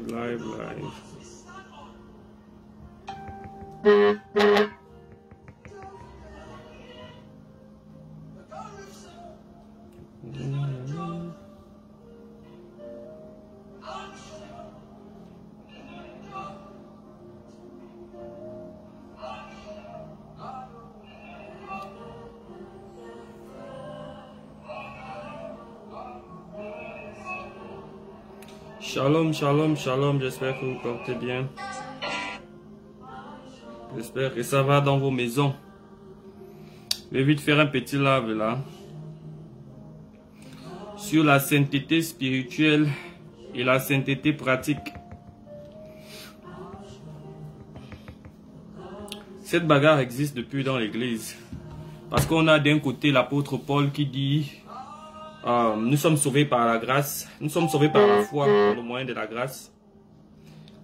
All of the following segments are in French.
Live. Shalom, j'espère que vous portez bien. J'espère que ça va dans vos maisons. Je vais vite faire un petit live là. Sur la sainteté spirituelle et la sainteté pratique. Cette bagarre existe depuis dans l'église. Parce qu'on a d'un côté l'apôtre Paul qui dit... nous sommes sauvés par la grâce, nous sommes sauvés par la foi, par le moyen de la grâce.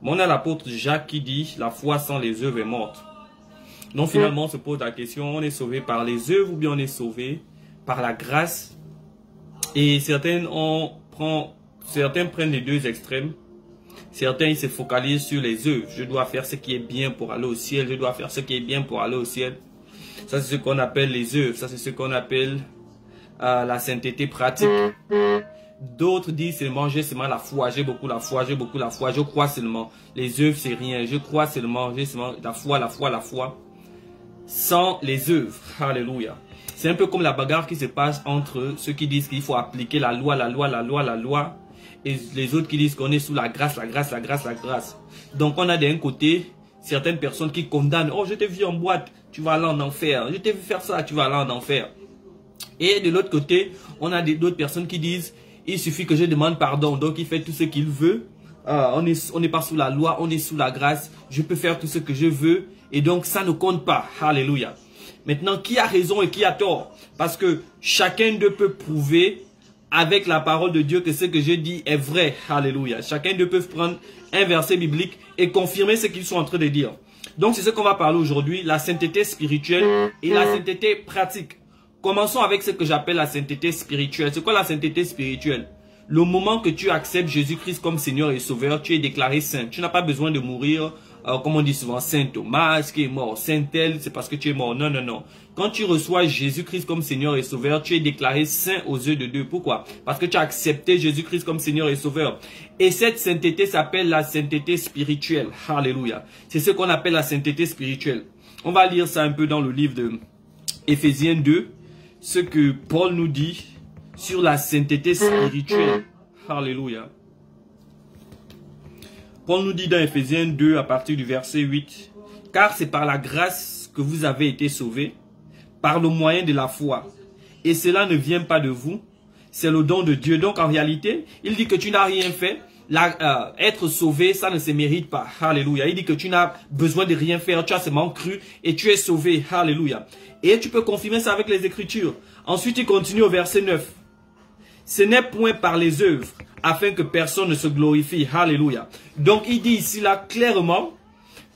Mais on a l'apôtre Jacques qui dit la foi sans les œuvres est morte. Donc finalement on se pose la question, on est sauvé par les œuvres ou bien on est sauvé par la grâce? Et certains prennent les deux extrêmes. Certains ils se focalisent sur les œuvres. Je dois faire ce qui est bien pour aller au ciel, je dois faire ce qui est bien pour aller au ciel. Ça c'est ce qu'on appelle les œuvres, ça c'est ce qu'on appelle la sainteté pratique. D'autres disent seulement j'ai seulement la foi, j'ai beaucoup la foi, je crois seulement. Les œuvres c'est rien, je crois seulement, j'ai seulement la foi. Sans les œuvres, alléluia. C'est un peu comme la bagarre qui se passe entre ceux qui disent qu'il faut appliquer la loi, et les autres qui disent qu'on est sous la grâce. Donc on a d'un côté certaines personnes qui condamnent, oh je t'ai vu en boîte, tu vas aller en enfer, je t'ai vu faire ça, tu vas aller en enfer. Et de l'autre côté, on a d'autres personnes qui disent, il suffit que je demande pardon. Donc il fait tout ce qu'il veut. On n'est pas sous la loi, on est sous la grâce. Je peux faire tout ce que je veux. Et donc ça ne compte pas. Alléluia. Maintenant, qui a raison et qui a tort? Parce que chacun d'eux peut prouver avec la parole de Dieu que ce que je dis est vrai. Alléluia. Chacun d'eux peut prendre un verset biblique et confirmer ce qu'ils sont en train de dire. Donc c'est ce qu'on va parler aujourd'hui. La sainteté spirituelle et la sainteté pratique. Commençons avec ce que j'appelle la sainteté spirituelle. C'est quoi la sainteté spirituelle? Le moment que tu acceptes Jésus-Christ comme Seigneur et Sauveur, tu es déclaré saint. Tu n'as pas besoin de mourir, comme on dit souvent, Saint Thomas qui est mort, Saint tel, c'est parce que tu es mort. Non. Quand tu reçois Jésus-Christ comme Seigneur et Sauveur, tu es déclaré saint aux yeux de Dieu. Pourquoi? Parce que tu as accepté Jésus-Christ comme Seigneur et Sauveur. Et cette sainteté s'appelle la sainteté spirituelle. Alléluia. C'est ce qu'on appelle la sainteté spirituelle. On va lire ça un peu dans le livre de Éphésiens 2. Ce que Paul nous dit sur la sainteté spirituelle. Alléluia. Paul nous dit dans Éphésiens 2 à partir du verset 8. Car c'est par la grâce que vous avez été sauvés, par le moyen de la foi. Et cela ne vient pas de vous, c'est le don de Dieu. Donc en réalité, il dit que tu n'as rien fait. Être sauvé, ça ne se mérite pas. Alléluia. Il dit que tu n'as besoin de rien faire. Tu as seulement cru et tu es sauvé. Alléluia. Et tu peux confirmer ça avec les Écritures. Ensuite, il continue au verset 9. Ce n'est point par les œuvres, afin que personne ne se glorifie. Alléluia. Donc, il dit ici là clairement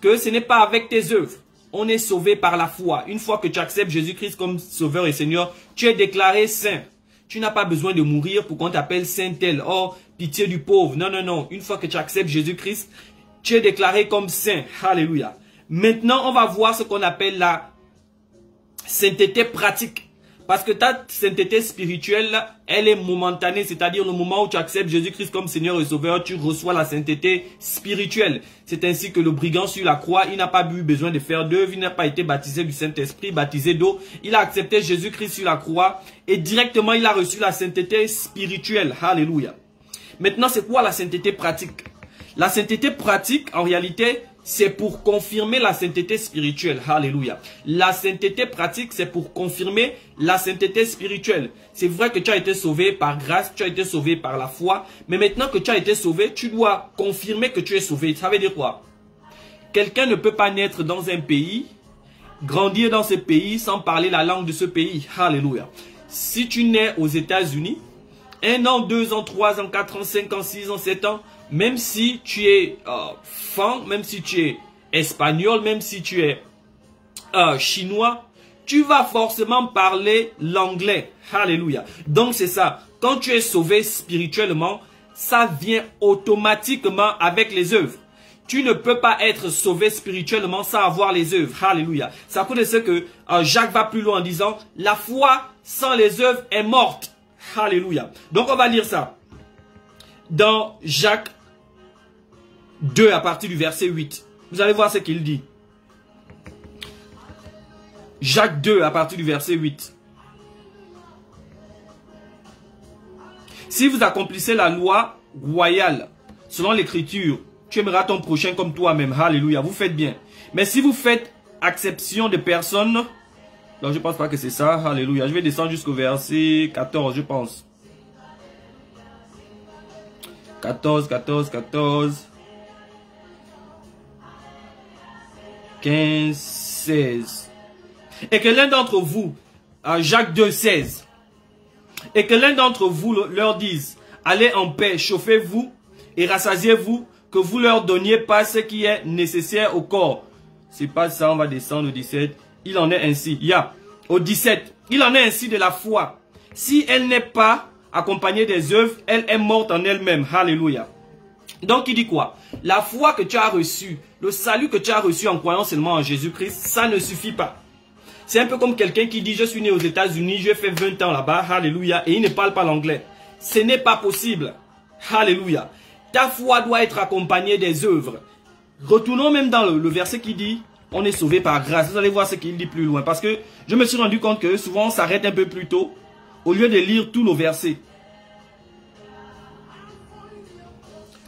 que ce n'est pas avec tes œuvres. On est sauvé par la foi. Une fois que tu acceptes Jésus-Christ comme Sauveur et Seigneur, tu es déclaré saint. Tu n'as pas besoin de mourir pour qu'on t'appelle saint tel. Oh, pitié du pauvre. Non. Une fois que tu acceptes Jésus-Christ, tu es déclaré comme saint. Alléluia. Maintenant, on va voir ce qu'on appelle la sainteté pratique. Parce que ta sainteté spirituelle, elle est momentanée. C'est-à-dire le moment où tu acceptes Jésus-Christ comme Seigneur et Sauveur, tu reçois la sainteté spirituelle. C'est ainsi que le brigand sur la croix, il n'a pas eu besoin de faire d'œuvre. Il n'a pas été baptisé du Saint-Esprit, baptisé d'eau. Il a accepté Jésus-Christ sur la croix. Et directement, il a reçu la sainteté spirituelle. Alléluia. Maintenant, c'est quoi la sainteté pratique? La sainteté pratique, en réalité, c'est pour confirmer la sainteté spirituelle. Alléluia. La sainteté pratique, c'est pour confirmer la sainteté spirituelle. C'est vrai que tu as été sauvé par grâce, tu as été sauvé par la foi. Mais maintenant que tu as été sauvé, tu dois confirmer que tu es sauvé. Ça veut dire quoi? Quelqu'un ne peut pas naître dans un pays, grandir dans ce pays sans parler la langue de ce pays. Alléluia. Si tu nais aux États-Unis, 1 an, 2 ans, 3 ans, 4 ans, 5 ans, 6 ans, 7 ans, même si tu es fan, même si tu es espagnol, même si tu es chinois, tu vas forcément parler l'anglais. Alléluia. Donc c'est ça. Quand tu es sauvé spirituellement, ça vient automatiquement avec les œuvres. Tu ne peux pas être sauvé spirituellement sans avoir les œuvres. Alléluia. C'est à cause de ce que Jacques va plus loin en disant, la foi sans les œuvres est morte. Alléluia. Donc on va lire ça. Dans Jacques 2 à partir du verset 8. Vous allez voir ce qu'il dit. Jacques 2 à partir du verset 8. Si vous accomplissez la loi royale, selon l'écriture, tu aimeras ton prochain comme toi-même. Alléluia, vous faites bien. Mais si vous faites acception de personne, non, je ne pense pas que c'est ça. Alléluia, je vais descendre jusqu'au verset 14, je pense. 14. 15, 16. Et que l'un d'entre vous, Jacques 2, 16, et que l'un d'entre vous leur dise, allez en paix, chauffez-vous et rassasiez-vous, que vous leur donniez pas ce qui est nécessaire au corps. C'est pas ça, on va descendre au 17. Il en est ainsi. Au 17, il en est ainsi de la foi. Si elle n'est pas accompagnée des œuvres, elle est morte en elle-même. Alléluia. Donc il dit quoi? La foi que tu as reçue, le salut que tu as reçu en croyant seulement en Jésus-Christ, ça ne suffit pas. C'est un peu comme quelqu'un qui dit, je suis né aux États-Unis, j'ai fait 20 ans là-bas, alléluia, et il ne parle pas l'anglais. Ce n'est pas possible. Alléluia. Ta foi doit être accompagnée des œuvres. Retournons même dans le verset qui dit, on est sauvé par grâce. Vous allez voir ce qu'il dit plus loin. Parce que je me suis rendu compte que souvent on s'arrête un peu plus tôt, au lieu de lire tous nos versets.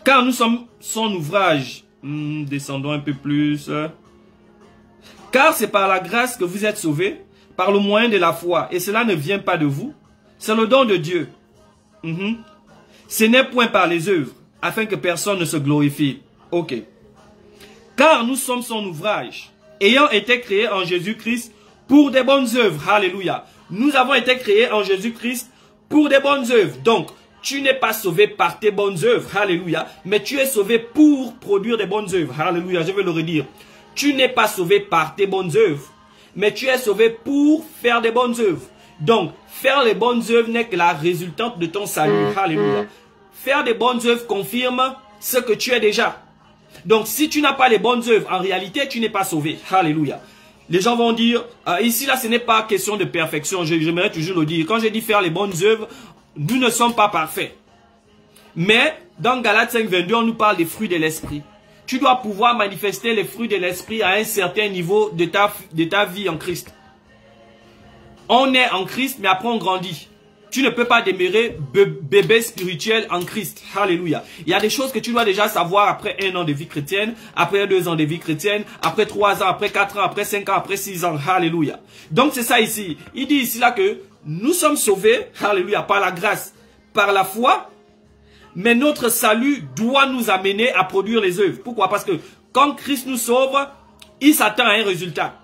Car nous sommes son ouvrage. Descendons un peu plus. Car c'est par la grâce que vous êtes sauvés, par le moyen de la foi. Et cela ne vient pas de vous. C'est le don de Dieu. Ce n'est point par les œuvres, afin que personne ne se glorifie. Ok. Car nous sommes son ouvrage, ayant été créés en Jésus-Christ pour des bonnes œuvres. Alléluia. Nous avons été créés en Jésus-Christ pour des bonnes œuvres. Donc, tu n'es pas sauvé par tes bonnes œuvres. Alléluia. Mais tu es sauvé pour produire des bonnes œuvres. Alléluia. Je vais le redire. Tu n'es pas sauvé par tes bonnes œuvres, mais tu es sauvé pour faire des bonnes œuvres. Donc, faire les bonnes œuvres n'est que la résultante de ton salut. Alléluia. Faire des bonnes œuvres confirme ce que tu es déjà. Donc, si tu n'as pas les bonnes œuvres, en réalité, tu n'es pas sauvé. Alléluia. Les gens vont dire, ici, là, ce n'est pas question de perfection. J'aimerais toujours le dire. Quand je dis faire les bonnes œuvres, nous ne sommes pas parfaits. Mais, dans Galates 5, 22, on nous parle des fruits de l'esprit. Tu dois pouvoir manifester les fruits de l'esprit à un certain niveau de ta vie en Christ. On est en Christ, mais après on grandit. Tu ne peux pas demeurer bébé spirituel en Christ. Alléluia. Il y a des choses que tu dois déjà savoir après 1 an de vie chrétienne, après 2 ans de vie chrétienne, après 3 ans, après 4 ans, après 5 ans, après 6 ans. Alléluia. Donc c'est ça ici. Il dit ici là que nous sommes sauvés, alléluia, par la grâce, par la foi. Mais notre salut doit nous amener à produire les œuvres. Pourquoi? Parce que quand Christ nous sauve, il s'attend à un résultat.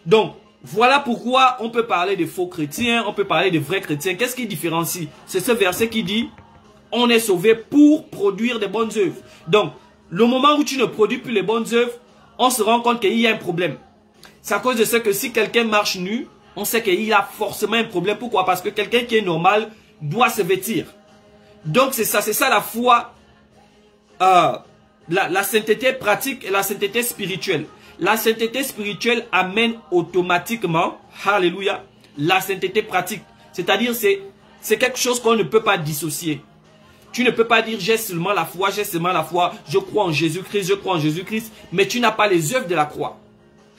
Donc, voilà pourquoi on peut parler de faux chrétiens, on peut parler de vrais chrétiens. Qu'est-ce qui différencie? C'est ce verset qui dit, on est sauvé pour produire des bonnes œuvres. Donc, le moment où tu ne produis plus les bonnes œuvres, on se rend compte qu'il y a un problème. C'est à cause de ce que si quelqu'un marche nu, on sait qu'il y a forcément un problème. Pourquoi? Parce que quelqu'un qui est normal doit se vêtir. Donc c'est ça la foi, la sainteté pratique et la sainteté spirituelle. La sainteté spirituelle amène automatiquement, alléluia, la sainteté pratique. C'est-à-dire c'est quelque chose qu'on ne peut pas dissocier. Tu ne peux pas dire j'ai seulement la foi, je crois en Jésus-Christ, mais tu n'as pas les œuvres de la croix.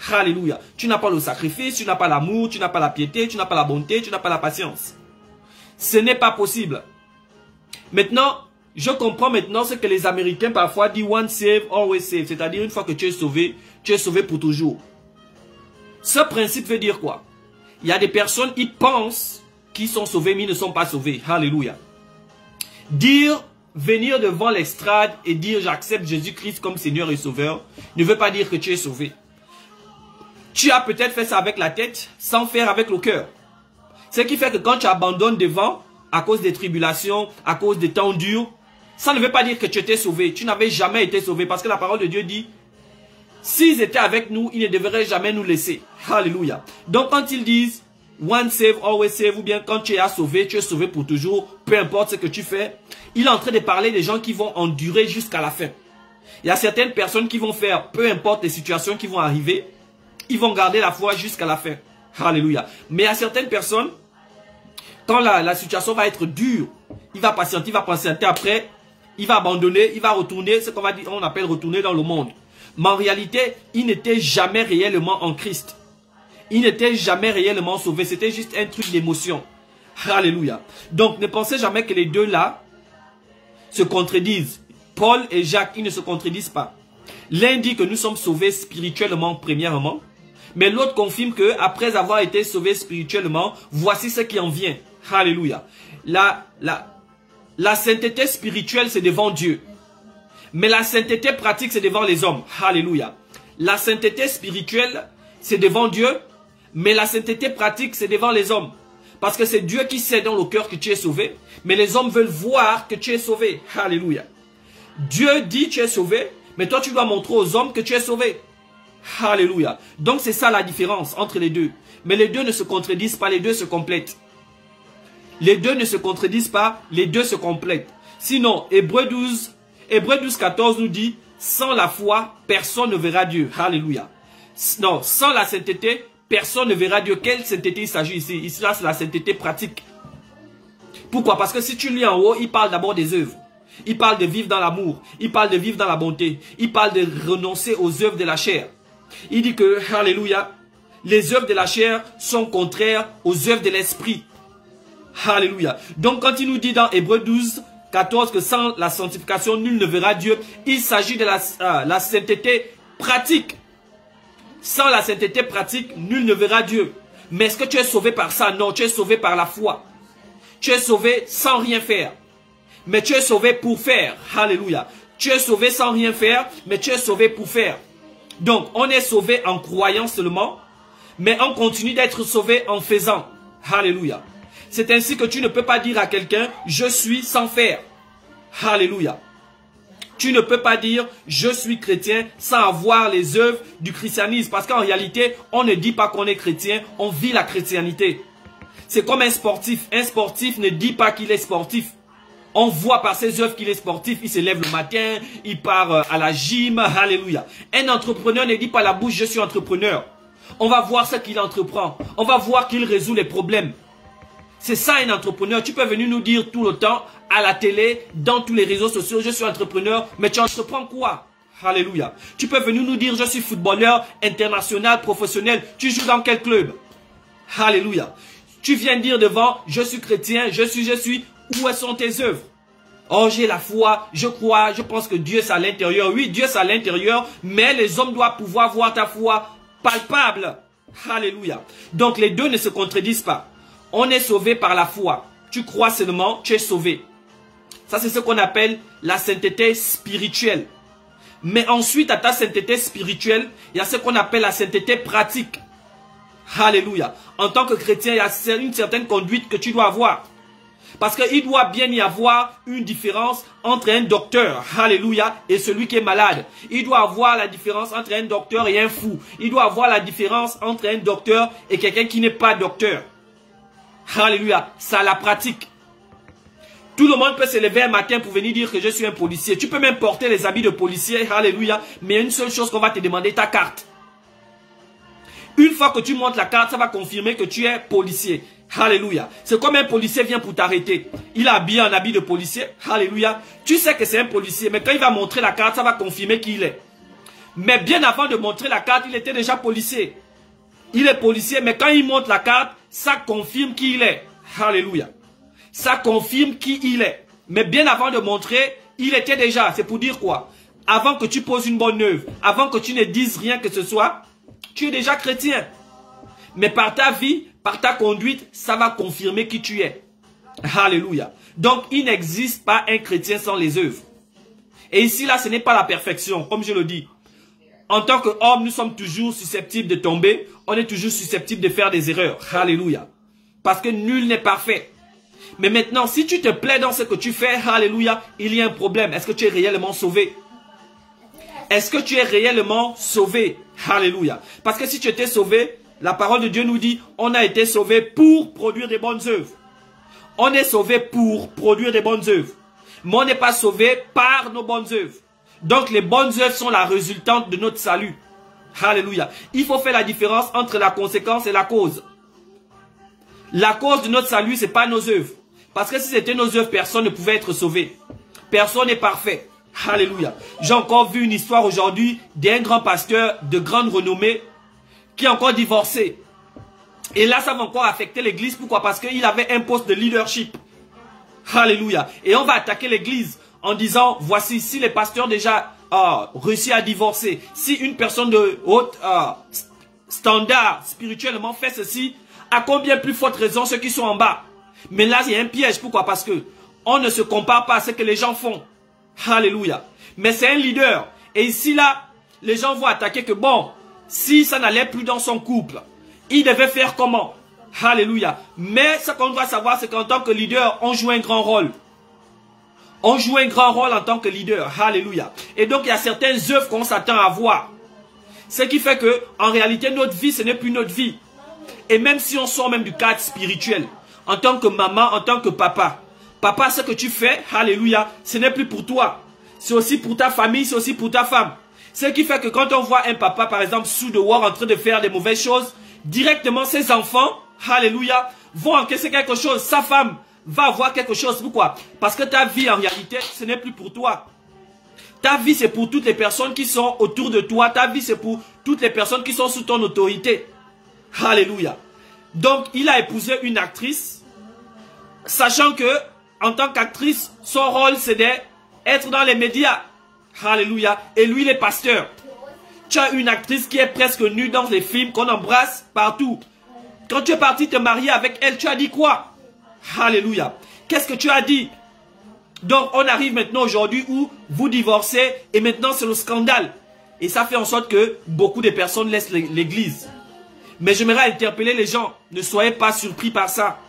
Alléluia. Tu n'as pas le sacrifice, tu n'as pas l'amour, tu n'as pas la piété, tu n'as pas la bonté, tu n'as pas la patience. Ce n'est pas possible. Maintenant, je comprends maintenant ce que les Américains parfois disent once saved, always saved. C'est-à-dire une fois que tu es sauvé pour toujours. Ce principe veut dire quoi? Il y a des personnes qui pensent qu'ils sont sauvés mais ils ne sont pas sauvés. Alléluia. Venir devant l'estrade et dire j'accepte Jésus-Christ comme Seigneur et Sauveur ne veut pas dire que tu es sauvé. Tu as peut-être fait ça avec la tête sans faire avec le cœur. Ce qui fait que quand tu abandonnes devant, à cause des tribulations, à cause des temps durs, ça ne veut pas dire que tu étais sauvé. Tu n'avais jamais été sauvé parce que la parole de Dieu dit, S'ils étaient avec nous, ils ne devraient jamais nous laisser. Alléluia. Donc quand ils disent one save, always save, ou bien quand tu es sauvé, tu es sauvé pour toujours, peu importe ce que tu fais, il est en train de parler des gens qui vont endurer jusqu'à la fin. Il y a certaines personnes qui vont faire, peu importe les situations qui vont arriver, ils vont garder la foi jusqu'à la fin. Alléluia. Mais il y a certaines personnes, quand la situation va être dure, il va patienter après, il va abandonner, il va retourner, ce on appelle retourner dans le monde. Mais en réalité, il n'était jamais réellement en Christ. Il n'était jamais réellement sauvé. C'était juste un truc d'émotion. Alléluia. Donc, ne pensez jamais que les deux là se contredisent. Paul et Jacques, ils ne se contredisent pas. L'un dit que nous sommes sauvés spirituellement, premièrement. Mais l'autre confirme que après avoir été sauvés spirituellement, voici ce qui en vient. Alléluia. La sainteté spirituelle, c'est devant Dieu. Mais la sainteté pratique, c'est devant les hommes. Alléluia. La sainteté spirituelle, c'est devant Dieu. Mais la sainteté pratique, c'est devant les hommes. Parce que c'est Dieu qui sait dans le cœur que tu es sauvé. Mais les hommes veulent voir que tu es sauvé. Alléluia. Dieu dit tu es sauvé. Mais toi, tu dois montrer aux hommes que tu es sauvé. Alléluia. Donc, c'est ça la différence entre les deux. Mais les deux ne se contredisent pas. Les deux se complètent. Les deux ne se contredisent pas. Les deux se complètent. Sinon, Hébreux 12, 14 nous dit, sans la foi, personne ne verra Dieu. Alléluia. Non, sans la sainteté, personne ne verra Dieu. Quelle sainteté il s'agit ici? Ici, là, c'est la sainteté pratique. Pourquoi? Parce que si tu lis en haut, il parle d'abord des œuvres. Il parle de vivre dans l'amour. Il parle de vivre dans la bonté. Il parle de renoncer aux œuvres de la chair. Il dit que, alléluia, les œuvres de la chair sont contraires aux œuvres de l'esprit. Alléluia. Donc, quand il nous dit dans Hébreux 12, 14 que sans la sanctification, nul ne verra Dieu, il s'agit de la sainteté pratique. Sans la sainteté pratique, nul ne verra Dieu. Mais est-ce que tu es sauvé par ça? Non, tu es sauvé par la foi. Tu es sauvé sans rien faire. Mais tu es sauvé pour faire. Alléluia. Tu es sauvé sans rien faire, mais tu es sauvé pour faire. Donc, on est sauvé en croyant seulement, mais on continue d'être sauvé en faisant. Alléluia. C'est ainsi que tu ne peux pas dire à quelqu'un, je suis sans faire. Alléluia. Tu ne peux pas dire, je suis chrétien sans avoir les œuvres du christianisme. Parce qu'en réalité, on ne dit pas qu'on est chrétien, on vit la chrétienté. C'est comme un sportif. Un sportif ne dit pas qu'il est sportif. On voit par ses œuvres qu'il est sportif. Il se lève le matin, il part à la gym. Alléluia. Un entrepreneur ne dit pas à la bouche, je suis entrepreneur. On va voir ce qu'il entreprend. On va voir qu'il résout les problèmes. C'est ça un entrepreneur. Tu peux venir nous dire tout le temps, à la télé, dans tous les réseaux sociaux, je suis entrepreneur, mais tu entreprends quoi? Alléluia. Tu peux venir nous dire, je suis footballeur international, professionnel. Tu joues dans quel club? Alléluia. Tu viens dire devant, je suis chrétien, je suis. Où sont tes œuvres? Oh, j'ai la foi, je crois, je pense que Dieu c'est à l'intérieur. Oui, Dieu c'est à l'intérieur, mais les hommes doivent pouvoir voir ta foi palpable. Alléluia. Donc les deux ne se contredisent pas. On est sauvé par la foi. Tu crois seulement, tu es sauvé. Ça, c'est ce qu'on appelle la sainteté spirituelle. Mais ensuite, à ta sainteté spirituelle, il y a ce qu'on appelle la sainteté pratique. Alléluia. En tant que chrétien, il y a une certaine conduite que tu dois avoir. Parce qu'il doit bien y avoir une différence entre un docteur, alléluia, et celui qui est malade. Il doit avoir la différence entre un docteur et un fou. Il doit avoir la différence entre un docteur et quelqu'un qui n'est pas docteur. Alléluia, ça la pratique. Tout le monde peut se lever un matin pour venir dire que je suis un policier. Tu peux même porter les habits de policier, alléluia, mais il y a une seule chose qu'on va te demander, ta carte. Une fois que tu montres la carte, ça va confirmer que tu es policier. Alléluia. C'est comme un policier vient pour t'arrêter. Il est habillé en habit de policier. Alléluia. Tu sais que c'est un policier, mais quand il va montrer la carte, ça va confirmer qui il est. Mais bien avant de montrer la carte, il était déjà policier. Il est policier, mais quand il montre la carte, ça confirme qui il est. Alléluia. Ça confirme qui il est. Mais bien avant de montrer, il était déjà. C'est pour dire quoi? Avant que tu poses une bonne œuvre, avant que tu ne dises rien que ce soit, tu es déjà chrétien. Mais par ta vie, par ta conduite, ça va confirmer qui tu es. Alléluia. Donc, il n'existe pas un chrétien sans les œuvres. Et ici, là, ce n'est pas la perfection, comme je le dis. En tant qu'homme, nous sommes toujours susceptibles de tomber. On est toujours susceptibles de faire des erreurs. Alléluia. Parce que nul n'est parfait. Mais maintenant, si tu te plais dans ce que tu fais, alléluia, il y a un problème. Est-ce que tu es réellement sauvé? Est-ce que tu es réellement sauvé? Alléluia. Parce que si tu étais sauvé, la parole de Dieu nous dit, on a été sauvé pour produire des bonnes œuvres. On est sauvé pour produire des bonnes œuvres. Mais on n'est pas sauvé par nos bonnes œuvres. Donc les bonnes œuvres sont la résultante de notre salut. Alléluia. Il faut faire la différence entre la conséquence et la cause. La cause de notre salut, ce n'est pas nos œuvres. Parce que si c'était nos œuvres, personne ne pouvait être sauvé. Personne n'est parfait. Alléluia. J'ai encore vu une histoire aujourd'hui d'un grand pasteur de grande renommée qui est encore divorcé. Et là, ça va encore affecter l'église. Pourquoi? Parce qu'il avait un poste de leadership. Alléluia. Et on va attaquer l'église en disant, voici, si les pasteurs déjà réussi à divorcer, si une personne de haute standard spirituellement fait ceci, à combien plus forte raison ceux qui sont en bas? Mais là, il y a un piège. Pourquoi? Parce que on ne se compare pas à ce que les gens font. Alléluia. Mais c'est un leader. Et ici, là, les gens vont attaquer que bon, si ça n'allait plus dans son couple, il devait faire comment? Alléluia. Mais ce qu'on doit savoir, c'est qu'en tant que leader, on joue un grand rôle. On joue un grand rôle en tant que leader. Alléluia. Et donc, il y a certaines œuvres qu'on s'attend à voir. Ce qui fait que, en réalité, notre vie, ce n'est plus notre vie. Et même si on sort même du cadre spirituel, en tant que maman, en tant que papa, papa, ce que tu fais, alléluia, ce n'est plus pour toi. C'est aussi pour ta famille, c'est aussi pour ta femme. Ce qui fait que quand on voit un papa, par exemple, sous dehors, en train de faire des mauvaises choses, directement ses enfants, alléluia, vont encaisser quelque chose. Sa femme va avoir quelque chose. Pourquoi? Parce que ta vie, en réalité, ce n'est plus pour toi. Ta vie, c'est pour toutes les personnes qui sont autour de toi. Ta vie, c'est pour toutes les personnes qui sont sous ton autorité. Alléluia. Donc, il a épousé une actrice, sachant que, en tant qu'actrice, son rôle, c'est d'être dans les médias. Alléluia. Et lui, il est pasteur. Tu as une actrice qui est presque nue dans les films, qu'on embrasse partout. Quand tu es parti te marier avec elle, tu as dit quoi? Alléluia. Qu'est-ce que tu as dit? Donc, on arrive maintenant aujourd'hui où vous divorcez et maintenant c'est le scandale. Et ça fait en sorte que beaucoup de personnes laissent l'église. Mais j'aimerais interpeller les gens. Ne soyez pas surpris par ça.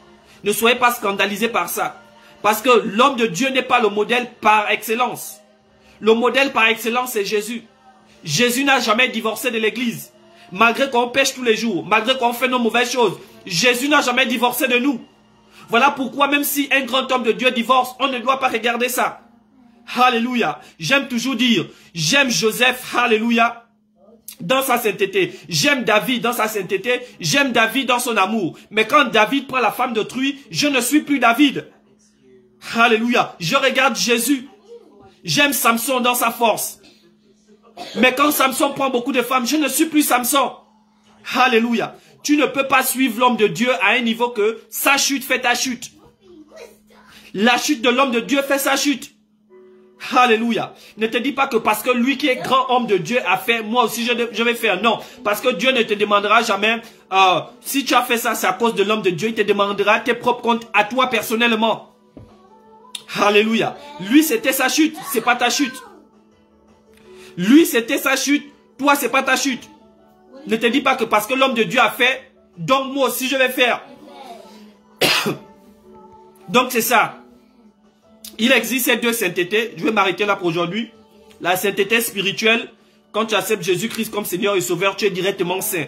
Ne soyez pas scandalisés par ça. Parce que l'homme de Dieu n'est pas le modèle par excellence. Le modèle par excellence, c'est Jésus. Jésus n'a jamais divorcé de l'église. Malgré qu'on pêche tous les jours, malgré qu'on fait nos mauvaises choses, Jésus n'a jamais divorcé de nous. Voilà pourquoi même si un grand homme de Dieu divorce, on ne doit pas regarder ça. Alléluia. J'aime toujours dire, j'aime Joseph, alléluia, dans sa sainteté. J'aime David dans sa sainteté. J'aime David dans son amour. Mais quand David prend la femme d'autrui, je ne suis plus David. Alléluia. Je regarde Jésus. J'aime Samson dans sa force. Mais quand Samson prend beaucoup de femmes, je ne suis plus Samson. Alléluia. Tu ne peux pas suivre l'homme de Dieu à un niveau que sa chute fait ta chute. La chute de l'homme de Dieu fait sa chute. Alléluia. Ne te dis pas que parce que lui qui est grand homme de Dieu a fait, moi aussi je vais faire. Non. Parce que Dieu ne te demandera jamais, si tu as fait ça, c'est à cause de l'homme de Dieu. Il te demandera tes propres comptes à toi personnellement. Alléluia. Lui c'était sa chute, c'est pas ta chute. Lui c'était sa chute, toi c'est pas ta chute. Ne te dis pas que parce que l'homme de Dieu a fait, donc moi aussi je vais faire. Donc c'est ça. Il existe ces deux saintetés. Je vais m'arrêter là pour aujourd'hui. La sainteté spirituelle, quand tu acceptes Jésus-Christ comme Seigneur et Sauveur, tu es directement saint.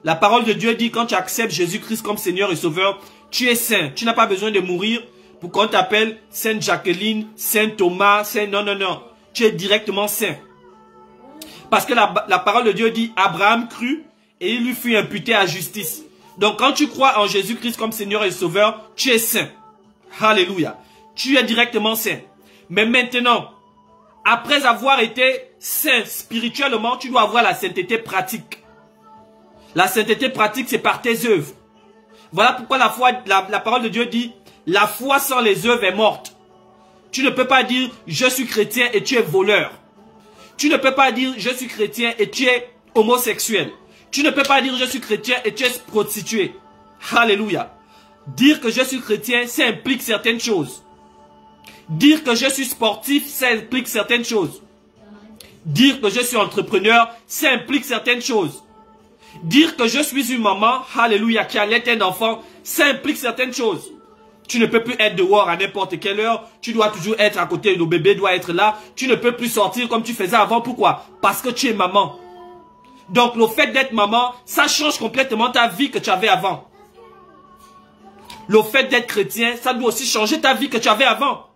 La parole de Dieu dit, quand tu acceptes Jésus-Christ comme Seigneur et Sauveur, tu es saint. Tu n'as pas besoin de mourir pour qu'on t'appelle Sainte Jacqueline, Saint Thomas, Saint... Non, non, non. Tu es directement saint. Parce que la parole de Dieu dit, Abraham crut et il lui fut imputé à justice. Donc quand tu crois en Jésus-Christ comme Seigneur et Sauveur, tu es saint. Alléluia. Tu es directement saint. Mais maintenant, après avoir été saint spirituellement, tu dois avoir la sainteté pratique. La sainteté pratique, c'est par tes œuvres. Voilà pourquoi la parole de Dieu dit, la foi sans les œuvres est morte. Tu ne peux pas dire, je suis chrétien et tu es voleur. Tu ne peux pas dire, je suis chrétien et tu es homosexuel. Tu ne peux pas dire, je suis chrétien et tu es prostitué. Alléluia. Dire que je suis chrétien, ça implique certaines choses. Dire que je suis sportif, ça implique certaines choses. Dire que je suis entrepreneur, ça implique certaines choses. Dire que je suis une maman, alléluia, qui allait un enfant, ça implique certaines choses. Tu ne peux plus être dehors à n'importe quelle heure. Tu dois toujours être à côté. Le bébé doit être là. Tu ne peux plus sortir comme tu faisais avant. Pourquoi? Parce que tu es maman. Donc le fait d'être maman, ça change complètement ta vie que tu avais avant. Le fait d'être chrétien, ça doit aussi changer ta vie que tu avais avant.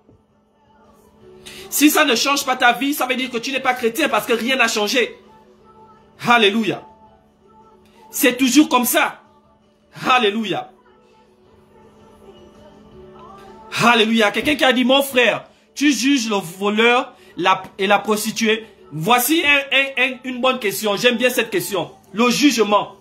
Si ça ne change pas ta vie, ça veut dire que tu n'es pas chrétien parce que rien n'a changé. Alléluia. C'est toujours comme ça. Alléluia. Alléluia. Quelqu'un qui a dit, mon frère, tu juges le voleur et la prostituée. Voici une bonne question. J'aime bien cette question. Le jugement.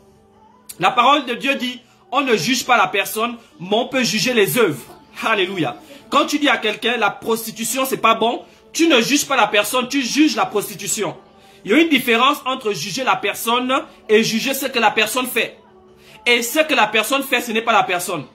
La parole de Dieu dit, on ne juge pas la personne, mais on peut juger les œuvres. Alléluia. Quand tu dis à quelqu'un, la prostitution, c'est pas bon, tu ne juges pas la personne, tu juges la prostitution. Il y a une différence entre juger la personne et juger ce que la personne fait. Et ce que la personne fait, ce n'est pas la personne.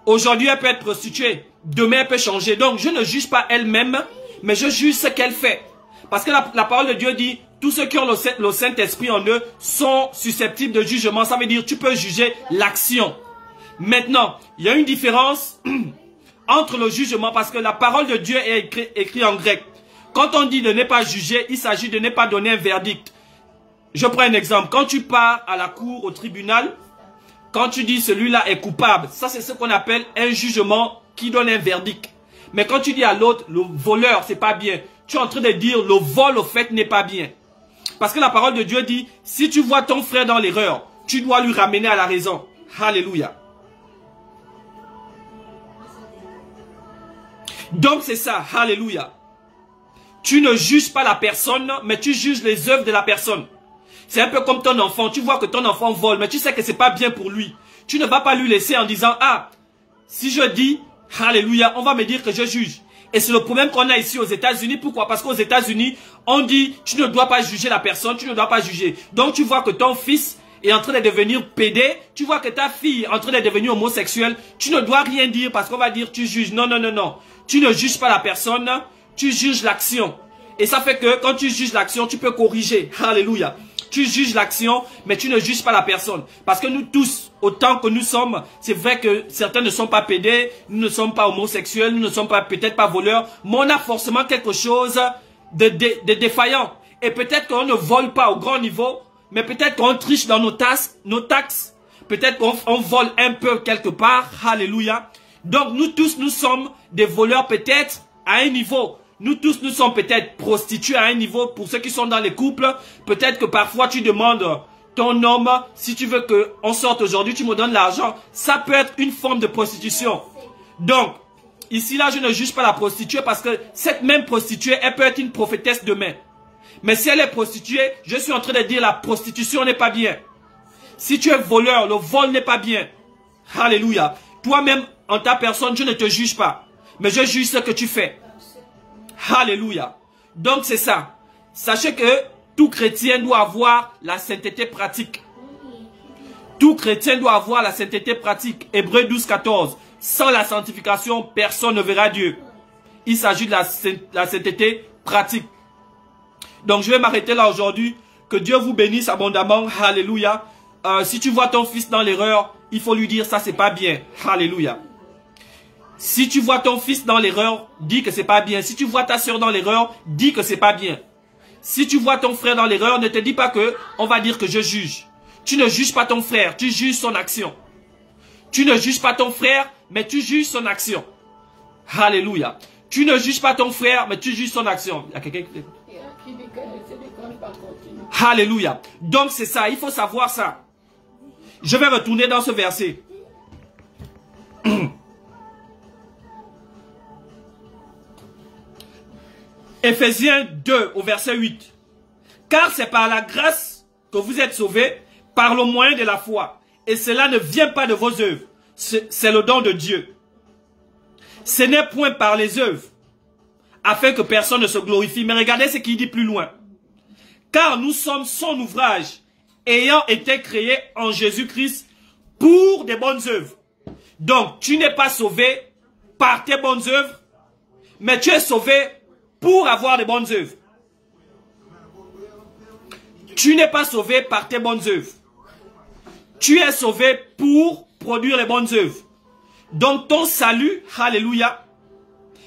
Aujourd'hui, elle peut être prostituée. Demain, elle peut changer. Donc, je ne juge pas elle-même, mais je juge ce qu'elle fait. Parce que la parole de Dieu dit, tous ceux qui ont le Saint-Esprit en eux sont susceptibles de jugement. Ça veut dire, tu peux juger l'action. Maintenant, il y a une différence entre le jugement, parce que la parole de Dieu est écrite en grec. Quand on dit de ne pas juger, il s'agit de ne pas donner un verdict. Je prends un exemple. Quand tu pars à la cour, au tribunal, quand tu dis celui-là est coupable, ça c'est ce qu'on appelle un jugement qui donne un verdict. Mais quand tu dis à l'autre, le voleur, c'est pas bien, tu es en train de dire le vol au fait n'est pas bien. Parce que la parole de Dieu dit, si tu vois ton frère dans l'erreur, tu dois lui ramener à la raison. Alléluia. Donc c'est ça, alléluia. Tu ne juges pas la personne, mais tu juges les œuvres de la personne. C'est un peu comme ton enfant. Tu vois que ton enfant vole, mais tu sais que c'est pas bien pour lui. Tu ne vas pas lui laisser en disant, ah, si je dis, alléluia, on va me dire que je juge. Et c'est le problème qu'on a ici aux États-Unis. Pourquoi? Parce qu'aux États-Unis, on dit, tu ne dois pas juger la personne, tu ne dois pas juger. Donc tu vois que ton fils est en train de devenir pédé, tu vois que ta fille est en train de devenir homosexuelle, tu ne dois rien dire parce qu'on va dire, tu juges. Non, non, non, non. Tu ne juges pas la personne, tu juges l'action. Et ça fait que quand tu juges l'action, tu peux corriger. Alléluia. Tu juges l'action, mais tu ne juges pas la personne. Parce que nous tous, autant que nous sommes, c'est vrai que certains ne sont pas pédés, nous ne sommes pas homosexuels, nous ne sommes pas peut-être pas voleurs, mais on a forcément quelque chose de défaillant. Et peut-être qu'on ne vole pas au grand niveau, mais peut-être qu'on triche dans nos taxes, peut-être qu'on vole un peu quelque part. Alléluia. Donc nous tous, nous sommes des voleurs peut-être à un niveau. Nous tous, nous sommes peut-être prostitués à un niveau pour ceux qui sont dans les couples. Peut-être que parfois tu demandes ton homme, si tu veux qu'on sorte aujourd'hui, tu me donnes l'argent. Ça peut être une forme de prostitution. Donc, ici là, je ne juge pas la prostituée parce que cette même prostituée, elle peut être une prophétesse demain. Mais si elle est prostituée, je suis en train de dire la prostitution n'est pas bien. Si tu es voleur, le vol n'est pas bien. Alléluia. Toi-même, en ta personne, je ne te juge pas. Mais je juge ce que tu fais. Alléluia. Donc c'est ça. Sachez que tout chrétien doit avoir la sainteté pratique. Tout chrétien doit avoir la sainteté pratique. Hébreux 12, 14. Sans la sanctification, personne ne verra Dieu. Il s'agit de la sainteté pratique. Donc je vais m'arrêter là aujourd'hui. Que Dieu vous bénisse abondamment. Alléluia. Si tu vois ton fils dans l'erreur, il faut lui dire ça c'est pas bien. Alléluia. Si tu vois ton fils dans l'erreur, dis que c'est pas bien. Si tu vois ta soeur dans l'erreur, dis que c'est pas bien. Si tu vois ton frère dans l'erreur, ne te dis pas que on va dire que je juge. Tu ne juges pas ton frère, tu juges son action. Tu ne juges pas ton frère, mais tu juges son action. Alléluia. Tu ne juges pas ton frère, mais tu juges son action. Il y a quelqu'un qui... Alléluia. Donc c'est ça, il faut savoir ça. Je vais retourner dans ce verset. Éphésiens 2 au verset 8. Car c'est par la grâce que vous êtes sauvés, par le moyen de la foi. Et cela ne vient pas de vos œuvres. C'est le don de Dieu. Ce n'est point par les œuvres, afin que personne ne se glorifie. Mais regardez ce qu'il dit plus loin. Car nous sommes son ouvrage, ayant été créés en Jésus-Christ pour des bonnes œuvres. Donc, tu n'es pas sauvé par tes bonnes œuvres, mais tu es sauvé pour avoir des bonnes œuvres. Tu n'es pas sauvé par tes bonnes œuvres. Tu es sauvé pour produire les bonnes œuvres. Donc ton salut, alléluia,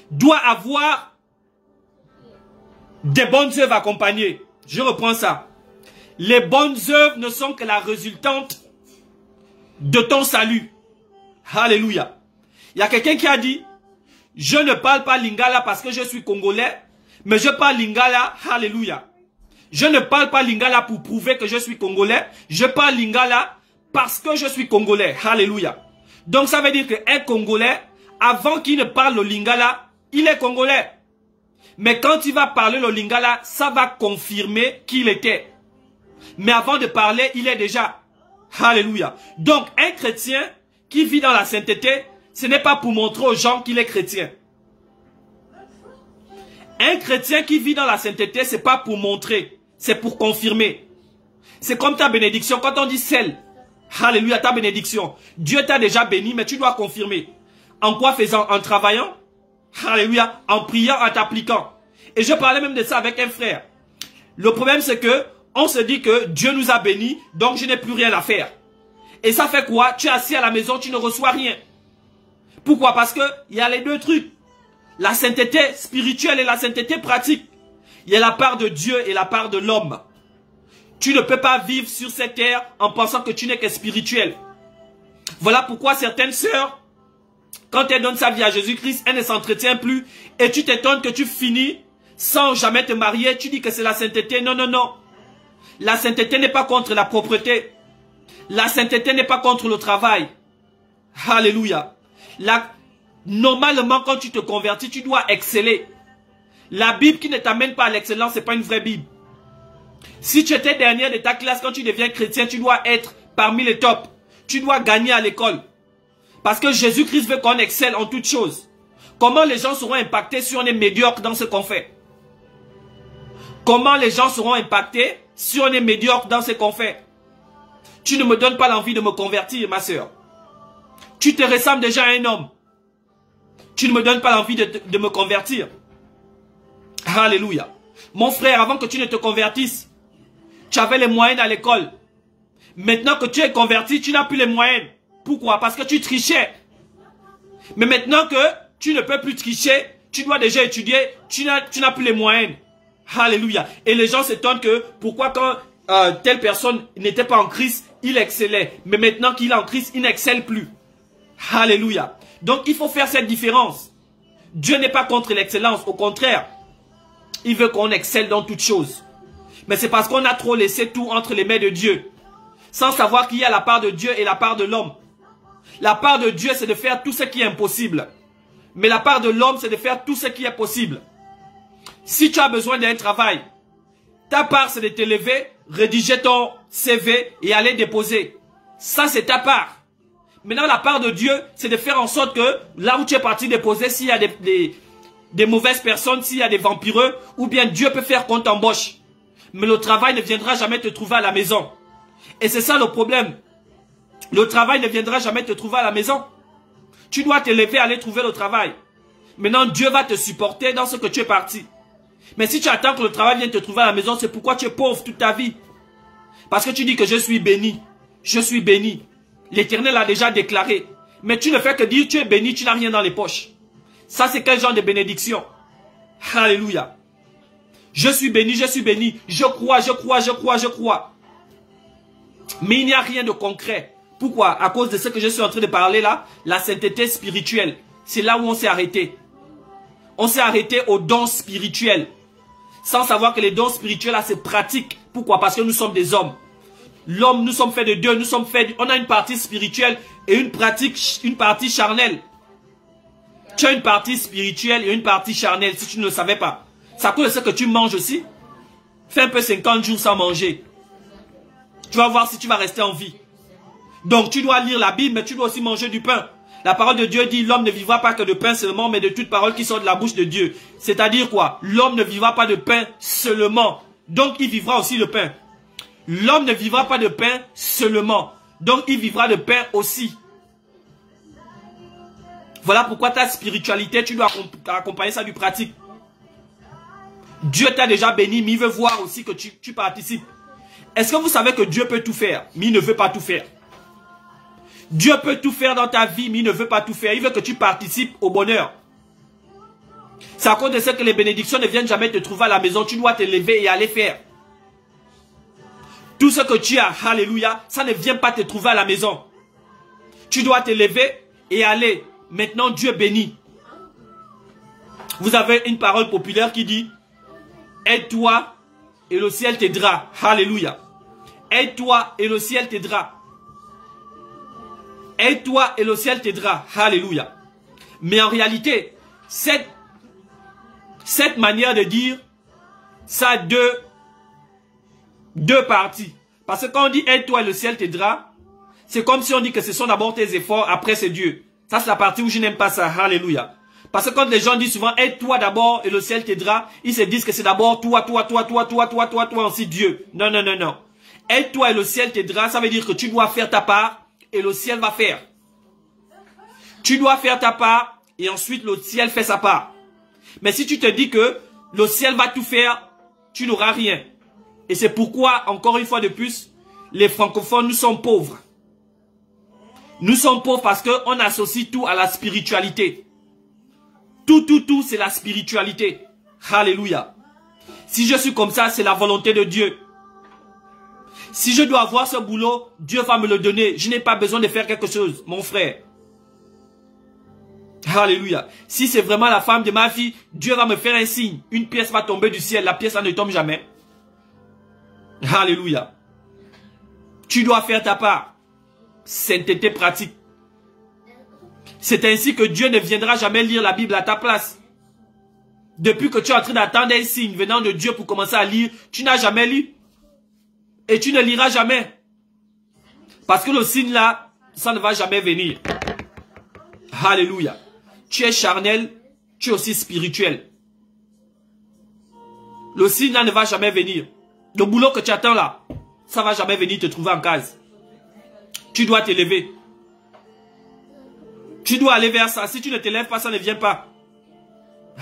doit avoir des bonnes œuvres accompagnées. Je reprends ça. Les bonnes œuvres ne sont que la résultante de ton salut. Alléluia. Il y a quelqu'un qui a dit, je ne parle pas lingala parce que je suis congolais, mais je parle lingala, alléluia. Je ne parle pas lingala pour prouver que je suis congolais, je parle lingala parce que je suis congolais, alléluia. Donc ça veut dire qu'un congolais, avant qu'il ne parle le lingala, il est congolais. Mais quand il va parler le lingala, ça va confirmer qu'il était. Mais avant de parler, il est déjà. Alléluia. Donc un chrétien qui vit dans la sainteté, ce n'est pas pour montrer aux gens qu'il est chrétien. Un chrétien qui vit dans la sainteté, c'est pas pour montrer, c'est pour confirmer. C'est comme ta bénédiction, quand on dit celle, alléluia, ta bénédiction. Dieu t'a déjà béni, mais tu dois confirmer. En quoi faisant? En travaillant, alléluia, en priant, en t'appliquant. Et je parlais même de ça avec un frère. Le problème c'est que, on se dit que Dieu nous a bénis, donc je n'ai plus rien à faire. Et ça fait quoi? Tu es assis à la maison, tu ne reçois rien. Pourquoi? Parce que il y a les deux trucs. La sainteté spirituelle et la sainteté pratique. Il y a la part de Dieu et la part de l'homme. Tu ne peux pas vivre sur cette terre en pensant que tu n'es que spirituel. Voilà pourquoi certaines sœurs, quand elles donnent sa vie à Jésus-Christ, elles ne s'entretiennent plus. Et tu t'étonnes que tu finis sans jamais te marier. Tu dis que c'est la sainteté. Non, non, non. La sainteté n'est pas contre la propreté. La sainteté n'est pas contre le travail. Alléluia. Normalement, quand tu te convertis, tu dois exceller. La Bible qui ne t'amène pas à l'excellence, ce n'est pas une vraie Bible. Si tu étais dernier de ta classe, quand tu deviens chrétien, tu dois être parmi les tops. Tu dois gagner à l'école. Parce que Jésus-Christ veut qu'on excelle en toutes choses. Comment les gens seront impactés si on est médiocre dans ce qu'on fait? Comment les gens seront impactés si on est médiocre dans ce qu'on fait? Tu ne me donnes pas l'envie de me convertir, ma soeur. Tu te ressembles déjà à un homme. Tu ne me donnes pas l'envie de me convertir. Alléluia. Mon frère, avant que tu ne te convertisses, tu avais les moyens à l'école. Maintenant que tu es converti, tu n'as plus les moyens. Pourquoi? Parce que tu trichais. Mais maintenant que tu ne peux plus tricher, tu dois déjà étudier, tu n'as plus les moyens. Alléluia. Et les gens s'étonnent que pourquoi quand telle personne n'était pas en Christ, il excellait. Mais maintenant qu'il est en Christ, il n'excelle plus. Alléluia. Donc il faut faire cette différence. Dieu n'est pas contre l'excellence, au contraire. Il veut qu'on excelle dans toutes choses. Mais c'est parce qu'on a trop laissé tout entre les mains de Dieu. Sans savoir qu'il y a la part de Dieu et la part de l'homme. La part de Dieu, c'est de faire tout ce qui est impossible. Mais la part de l'homme, c'est de faire tout ce qui est possible. Si tu as besoin d'un travail, ta part, c'est de te lever, rédiger ton CV et aller déposer. Ça, c'est ta part. Maintenant, la part de Dieu, c'est de faire en sorte que là où tu es parti déposer, s'il y a des mauvaises personnes, s'il y a des vampireux, ou bien Dieu peut faire qu'on t'embauche. Mais le travail ne viendra jamais te trouver à la maison. Et c'est ça le problème. Le travail ne viendra jamais te trouver à la maison. Tu dois te lever, aller trouver le travail. Maintenant, Dieu va te supporter dans ce que tu es parti. Mais si tu attends que le travail vienne te trouver à la maison, c'est pourquoi tu es pauvre toute ta vie. Parce que tu dis que je suis béni. Je suis béni. L'Éternel a déjà déclaré. Mais tu ne fais que dire tu es béni, tu n'as rien dans les poches. Ça, c'est quel genre de bénédiction? Alléluia. Je suis béni, je suis béni. Je crois, je crois, je crois, je crois. Mais il n'y a rien de concret. Pourquoi? À cause de ce que je suis en train de parler là, la sainteté spirituelle. C'est là où on s'est arrêté. On s'est arrêté aux dons spirituels. Sans savoir que les dons spirituels là, c'est pratique. Pourquoi? Parce que nous sommes des hommes. L'homme, nous sommes faits de Dieu, on a une partie spirituelle et une partie charnelle. Tu as une partie spirituelle et une partie charnelle, si tu ne le savais pas. Ça cause de ce que tu manges aussi. Fais un peu 50 jours sans manger. Tu vas voir si tu vas rester en vie. Donc tu dois lire la Bible, mais tu dois aussi manger du pain. La parole de Dieu dit, l'homme ne vivra pas que de pain seulement, mais de toute parole qui sort de la bouche de Dieu. C'est-à-dire quoi? L'homme ne vivra pas de pain seulement. Donc il vivra aussi de pain. L'homme ne vivra pas de pain seulement. Donc il vivra de pain aussi. Voilà pourquoi ta spiritualité, tu dois accompagner ça du pratique. Dieu t'a déjà béni, mais il veut voir aussi que tu participes. Est-ce que vous savez que Dieu peut tout faire, mais il ne veut pas tout faire? Dieu peut tout faire dans ta vie, mais il ne veut pas tout faire. Il veut que tu participes au bonheur. C'est à cause de ça que les bénédictions ne viennent jamais te trouver à la maison. Tu dois te lever et aller faire. Tout ce que tu as, alléluia, ça ne vient pas te trouver à la maison. Tu dois te lever et aller. Maintenant, Dieu bénit. Vous avez une parole populaire qui dit, aide-toi et le ciel t'aidera. Alléluia. Aide-toi et le ciel t'aidera. Aide-toi et le ciel t'aidera. Alléluia. Mais en réalité, cette manière de dire, ça a deux parties. Parce que quand on dit aide-toi et le ciel t'aidera, c'est comme si on dit que ce sont d'abord tes efforts, après c'est Dieu. Ça c'est la partie où je n'aime pas ça. Alléluia. Parce que quand les gens disent souvent aide-toi d'abord et le ciel t'aidera, ils se disent que c'est d'abord toi, ensuite Dieu. Non, non, non, non. Aide-toi et le ciel t'aidera, ça veut dire que tu dois faire ta part et le ciel va faire. Tu dois faire ta part et ensuite le ciel fait sa part. Mais si tu te dis que le ciel va tout faire, tu n'auras rien. Et c'est pourquoi, encore une fois de plus, les francophones, nous sommes pauvres. Nous sommes pauvres parce qu'on associe tout à la spiritualité. Tout, c'est la spiritualité. Alléluia. Si je suis comme ça, c'est la volonté de Dieu. Si je dois avoir ce boulot, Dieu va me le donner. Je n'ai pas besoin de faire quelque chose, mon frère. Alléluia. Si c'est vraiment la femme de ma fille, Dieu va me faire un signe. Une pièce va tomber du ciel. La pièce, ça ne tombe jamais. Alléluia. Tu dois faire ta part. Sainteté pratique. C'est ainsi que Dieu ne viendra jamais lire la Bible à ta place. Depuis que tu es en train d'attendre un signe venant de Dieu pour commencer à lire, tu n'as jamais lu. Et tu ne liras jamais. Parce que le signe là, ça ne va jamais venir. Alléluia. Tu es charnel, tu es aussi spirituel. Le signe là ne va jamais venir. Le boulot que tu attends là, ça ne va jamais venir te trouver en case. Tu dois t'élever. Tu dois aller vers ça. Si tu ne t'élèves pas, ça ne vient pas.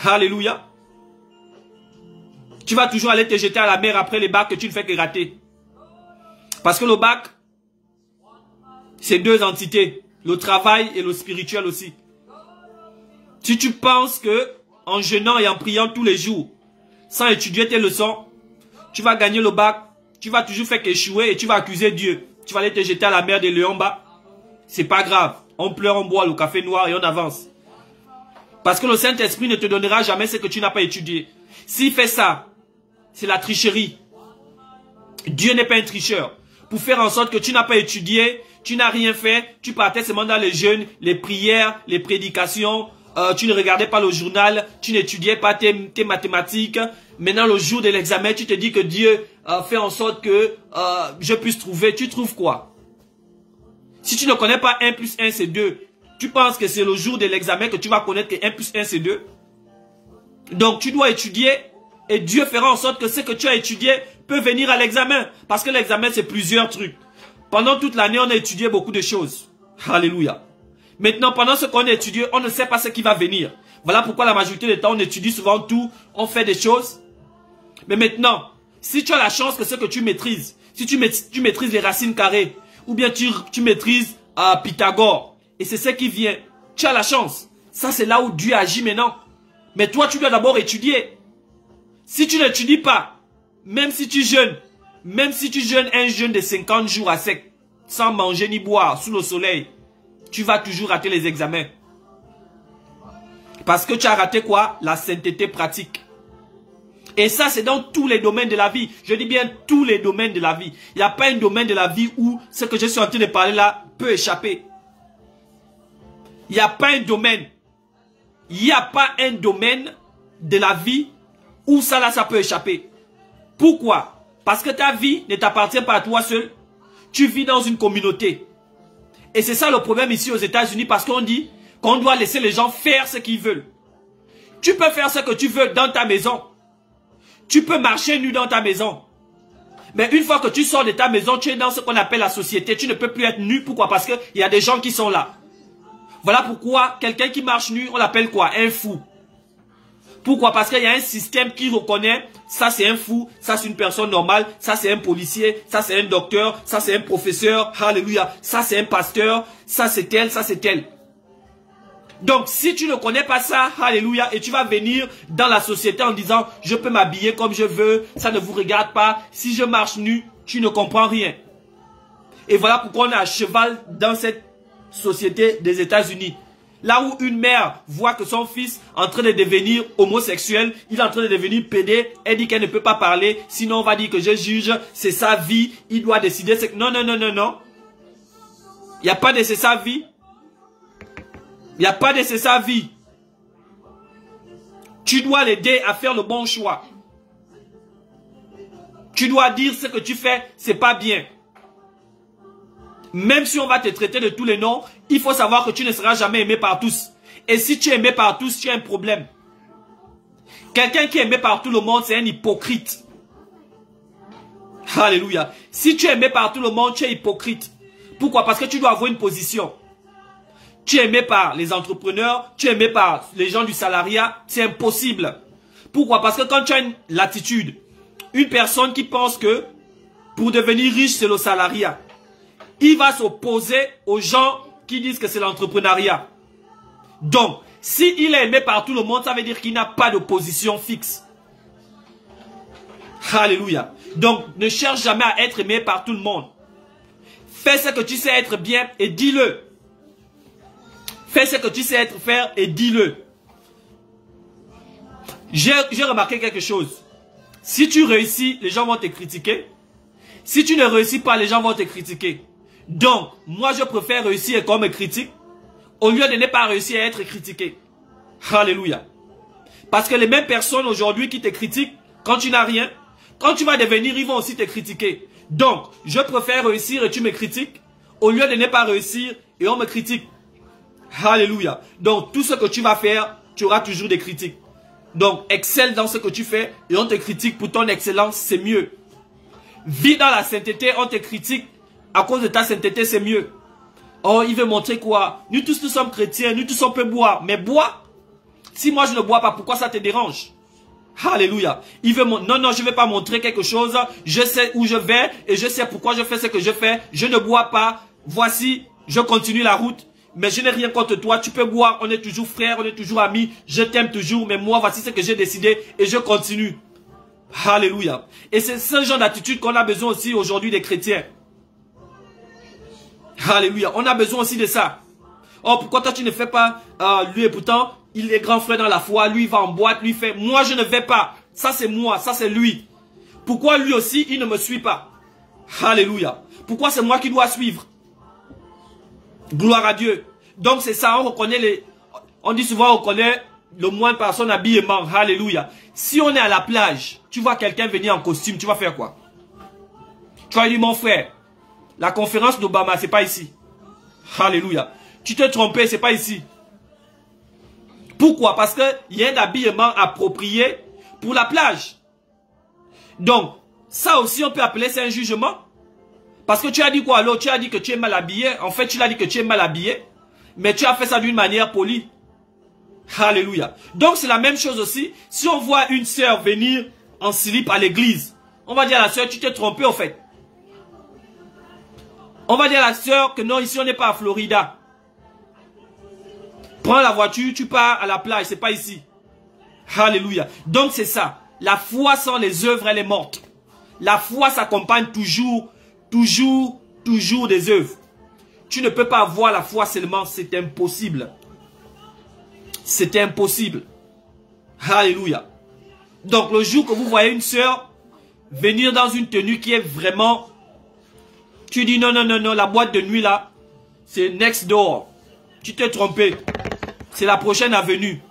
Alléluia. Tu vas toujours aller te jeter à la mer après les bacs que tu ne fais que rater. Parce que le bac, c'est deux entités. Le travail et le spirituel aussi. Si tu penses que en jeûnant et en priant tous les jours, sans étudier tes leçons, tu vas gagner le bac, tu vas toujours faire qu'échouer et tu vas accuser Dieu. Tu vas aller te jeter à la mer des lions bas. C'est pas grave. On pleure, on boit le café noir et on avance. Parce que le Saint-Esprit ne te donnera jamais ce que tu n'as pas étudié. S'il fait ça, c'est la tricherie. Dieu n'est pas un tricheur. Pour faire en sorte que tu n'as pas étudié, tu n'as rien fait, tu partais seulement dans les jeûnes, les prières, les prédications, tu ne regardais pas le journal, tu n'étudiais pas tes mathématiques. Maintenant, le jour de l'examen, tu te dis que Dieu fait en sorte que je puisse trouver. Tu trouves quoi? Si tu ne connais pas 1 plus 1, c'est 2. Tu penses que c'est le jour de l'examen que tu vas connaître que 1 plus 1, c'est 2. Donc, tu dois étudier et Dieu fera en sorte que ce que tu as étudié peut venir à l'examen. Parce que l'examen, c'est plusieurs trucs. Pendant toute l'année, on a étudié beaucoup de choses. Alléluia. Maintenant, pendant ce qu'on a étudié, on ne sait pas ce qui va venir. Voilà pourquoi la majorité du temps, on étudie souvent tout, on fait des choses. Mais maintenant, si tu as la chance que ce que tu maîtrises, si tu maîtrises les racines carrées, ou bien tu maîtrises Pythagore, et c'est ce qui vient, tu as la chance. Ça, c'est là où Dieu agit maintenant. Mais toi, tu dois d'abord étudier. Si tu n'étudies pas, même si tu jeûnes un jeûne de 50 jours à sec, sans manger ni boire, sous le soleil, tu vas toujours rater les examens. Parce que tu as raté quoi? La sainteté pratique. Et ça, c'est dans tous les domaines de la vie. Je dis bien tous les domaines de la vie. Il n'y a pas un domaine de la vie où ce que je suis en train de parler là peut échapper. Il n'y a pas un domaine. Il n'y a pas un domaine de la vie où ça là, ça peut échapper. Pourquoi? Parce que ta vie ne t'appartient pas à toi seul. Tu vis dans une communauté. Et c'est ça le problème ici aux États-Unis parce qu'on dit qu'on doit laisser les gens faire ce qu'ils veulent. Tu peux faire ce que tu veux dans ta maison. Tu peux marcher nu dans ta maison. Mais une fois que tu sors de ta maison, tu es dans ce qu'on appelle la société. Tu ne peux plus être nu. Pourquoi? Parce qu'il y a des gens qui sont là. Voilà pourquoi quelqu'un qui marche nu, on l'appelle quoi? Un fou. Pourquoi? Parce qu'il y a un système qui reconnaît, ça c'est un fou, ça c'est une personne normale, ça c'est un policier, ça c'est un docteur, ça c'est un professeur, alléluia, ça c'est un pasteur, ça c'est tel, ça c'est tel. Donc, si tu ne connais pas ça, alléluia, et tu vas venir dans la société en disant, je peux m'habiller comme je veux, ça ne vous regarde pas, si je marche nu, tu ne comprends rien. Et voilà pourquoi on est à cheval dans cette société des États-Unis. Là où une mère voit que son fils est en train de devenir homosexuel, il est en train de devenir pédé, elle dit qu'elle ne peut pas parler, sinon on va dire que je juge, c'est sa vie, il doit décider. Non, non, non, non, non. Il n'y a pas de c'est sa vie. Il n'y a pas de c'est sa vie. Tu dois l'aider à faire le bon choix. Tu dois dire ce que tu fais, c'est pas bien. Même si on va te traiter de tous les noms, il faut savoir que tu ne seras jamais aimé par tous. Et si tu es aimé par tous, tu as un problème. Quelqu'un qui est aimé par tout le monde, c'est un hypocrite. Alléluia. Si tu es aimé par tout le monde, tu es hypocrite. Pourquoi? Parce que tu dois avoir une position. Tu es aimé par les entrepreneurs, tu es aimé par les gens du salariat, c'est impossible. Pourquoi? Parce que quand tu as une latitude, une personne qui pense que pour devenir riche, c'est le salariat, il va s'opposer aux gens qui disent que c'est l'entrepreneuriat. Donc, s'il est aimé par tout le monde, ça veut dire qu'il n'a pas de position fixe. Alléluia. Donc, ne cherche jamais à être aimé par tout le monde. Fais ce que tu sais être bien et dis-le. Fais ce que tu sais être faire et dis-le. J'ai remarqué quelque chose. Si tu réussis, les gens vont te critiquer. Si tu ne réussis pas, les gens vont te critiquer. Donc, moi je préfère réussir et qu'on me critique au lieu de ne pas réussir à être critiqué. Alléluia. Parce que les mêmes personnes aujourd'hui qui te critiquent, quand tu n'as rien, quand tu vas devenir, ils vont aussi te critiquer. Donc, je préfère réussir et tu me critiques au lieu de ne pas réussir et on me critique. Alléluia. Donc, tout ce que tu vas faire, tu auras toujours des critiques. Donc, excelle dans ce que tu fais et on te critique pour ton excellence, c'est mieux. Vis dans la sainteté, on te critique à cause de ta sainteté, c'est mieux. Oh, il veut montrer quoi? Nous tous, nous sommes chrétiens, nous tous on peut boire. Mais bois. Si moi je ne bois pas, pourquoi ça te dérange? Alléluia. Il veut non, non, je ne vais pas montrer quelque chose. Je sais où je vais et je sais pourquoi je fais ce que je fais. Je ne bois pas. Voici, je continue la route. Mais je n'ai rien contre toi. Tu peux boire. On est toujours frères, on est toujours amis. Je t'aime toujours. Mais moi, voici ce que j'ai décidé et je continue. Alléluia. Et c'est ce genre d'attitude qu'on a besoin aussi aujourd'hui des chrétiens. Alléluia. On a besoin aussi de ça. Oh, pourquoi toi tu ne fais pas lui et pourtant il est grand frère dans la foi. Lui il va en boîte, lui fait. Moi je ne vais pas. Ça c'est moi, ça c'est lui. Pourquoi lui aussi il ne me suit pas? Alléluia. Pourquoi c'est moi qui dois suivre? Gloire à Dieu. Donc c'est ça, on reconnaît les... On dit souvent on reconnaît le moins par son habillement. Alléluia. Si on est à la plage, tu vois quelqu'un venir en costume, tu vas faire quoi? Tu vas dire mon frère, la conférence d'Obama, c'est pas ici. Alléluia. Tu t'es trompé, c'est pas ici. Pourquoi? Parce qu'il y a un habillement approprié pour la plage. Donc, ça aussi, on peut appeler ça un jugement. Parce que tu as dit quoi? Alors, tu as dit que tu es mal habillé. En fait, tu l'as dit que tu es mal habillé. Mais tu as fait ça d'une manière polie. Alléluia. Donc, c'est la même chose aussi. Si on voit une sœur venir en slip à l'église, on va dire à la sœur, tu t'es trompé en fait. On va dire à la sœur que non, ici on n'est pas à Florida. Prends la voiture, tu pars à la plage, c'est pas ici. Alléluia. Donc c'est ça. La foi sans les œuvres, elle est morte. La foi s'accompagne toujours des œuvres. Tu ne peux pas avoir la foi seulement, c'est impossible. C'est impossible. Alléluia. Donc le jour que vous voyez une sœur venir dans une tenue qui est vraiment... Tu dis non, non, non, non, la boîte de nuit là, c'est next door. Tu t'es trompé. C'est la prochaine avenue.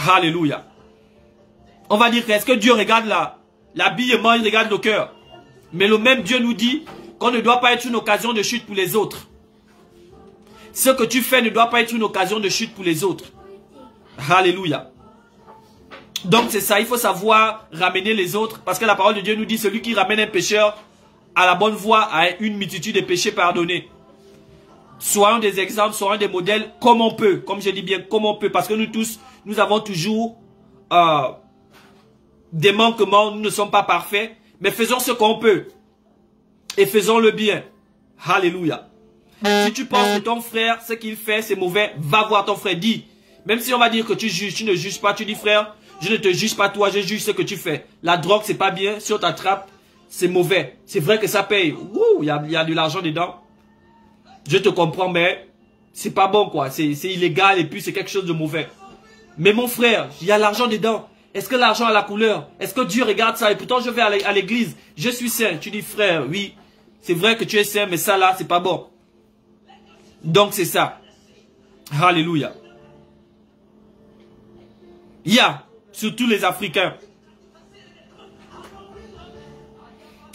Alléluia. On va dire que est-ce que Dieu regarde l'habillement, il regarde le cœur. Mais le même Dieu nous dit qu'on ne doit pas être une occasion de chute pour les autres. Ce que tu fais ne doit pas être une occasion de chute pour les autres. Alléluia. Donc c'est ça, il faut savoir ramener les autres. Parce que la parole de Dieu nous dit, celui qui ramène un pécheur à la bonne voie a une multitude de péchés pardonnés. Soyons des exemples, soyons des modèles comme on peut. Comme je dis bien, comme on peut. Parce que nous tous, nous avons toujours des manquements, nous ne sommes pas parfaits, mais faisons ce qu'on peut. Et faisons le bien. Alléluia. Si tu penses que ton frère, ce qu'il fait, c'est mauvais, va voir ton frère. Dis. Même si on va dire que tu juges, tu ne juges pas, tu dis frère, je ne te juge pas toi, je juge ce que tu fais. La drogue, c'est pas bien. Si on t'attrape, c'est mauvais. C'est vrai que ça paye. Il y a de l'argent dedans. Je te comprends, mais c'est pas bon, quoi. C'est illégal et puis c'est quelque chose de mauvais. Mais mon frère, il y a l'argent dedans. Est-ce que l'argent a la couleur? Est-ce que Dieu regarde ça? Et pourtant, je vais à l'église. Je suis saint. Tu dis, frère, oui, c'est vrai que tu es saint, mais ça là, c'est pas bon. Donc, c'est ça. Alléluia. Il y a, surtout les Africains.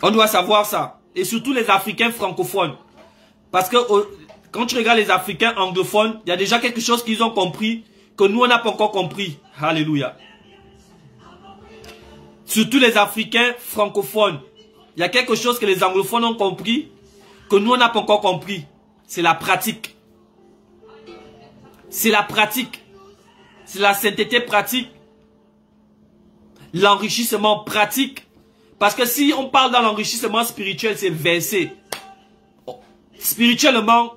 On doit savoir ça. Et surtout les Africains francophones. Parce que quand tu regardes les Africains anglophones, il y a déjà quelque chose qu'ils ont compris que nous, on n'a pas encore compris. Alléluia. Surtout les Africains francophones. Il y a quelque chose que les anglophones ont compris que nous, on n'a pas encore compris. C'est la pratique. C'est la pratique. C'est la sainteté pratique. L'enrichissement pratique. Parce que si on parle dans l'enrichissement spirituel, c'est versé. Spirituellement,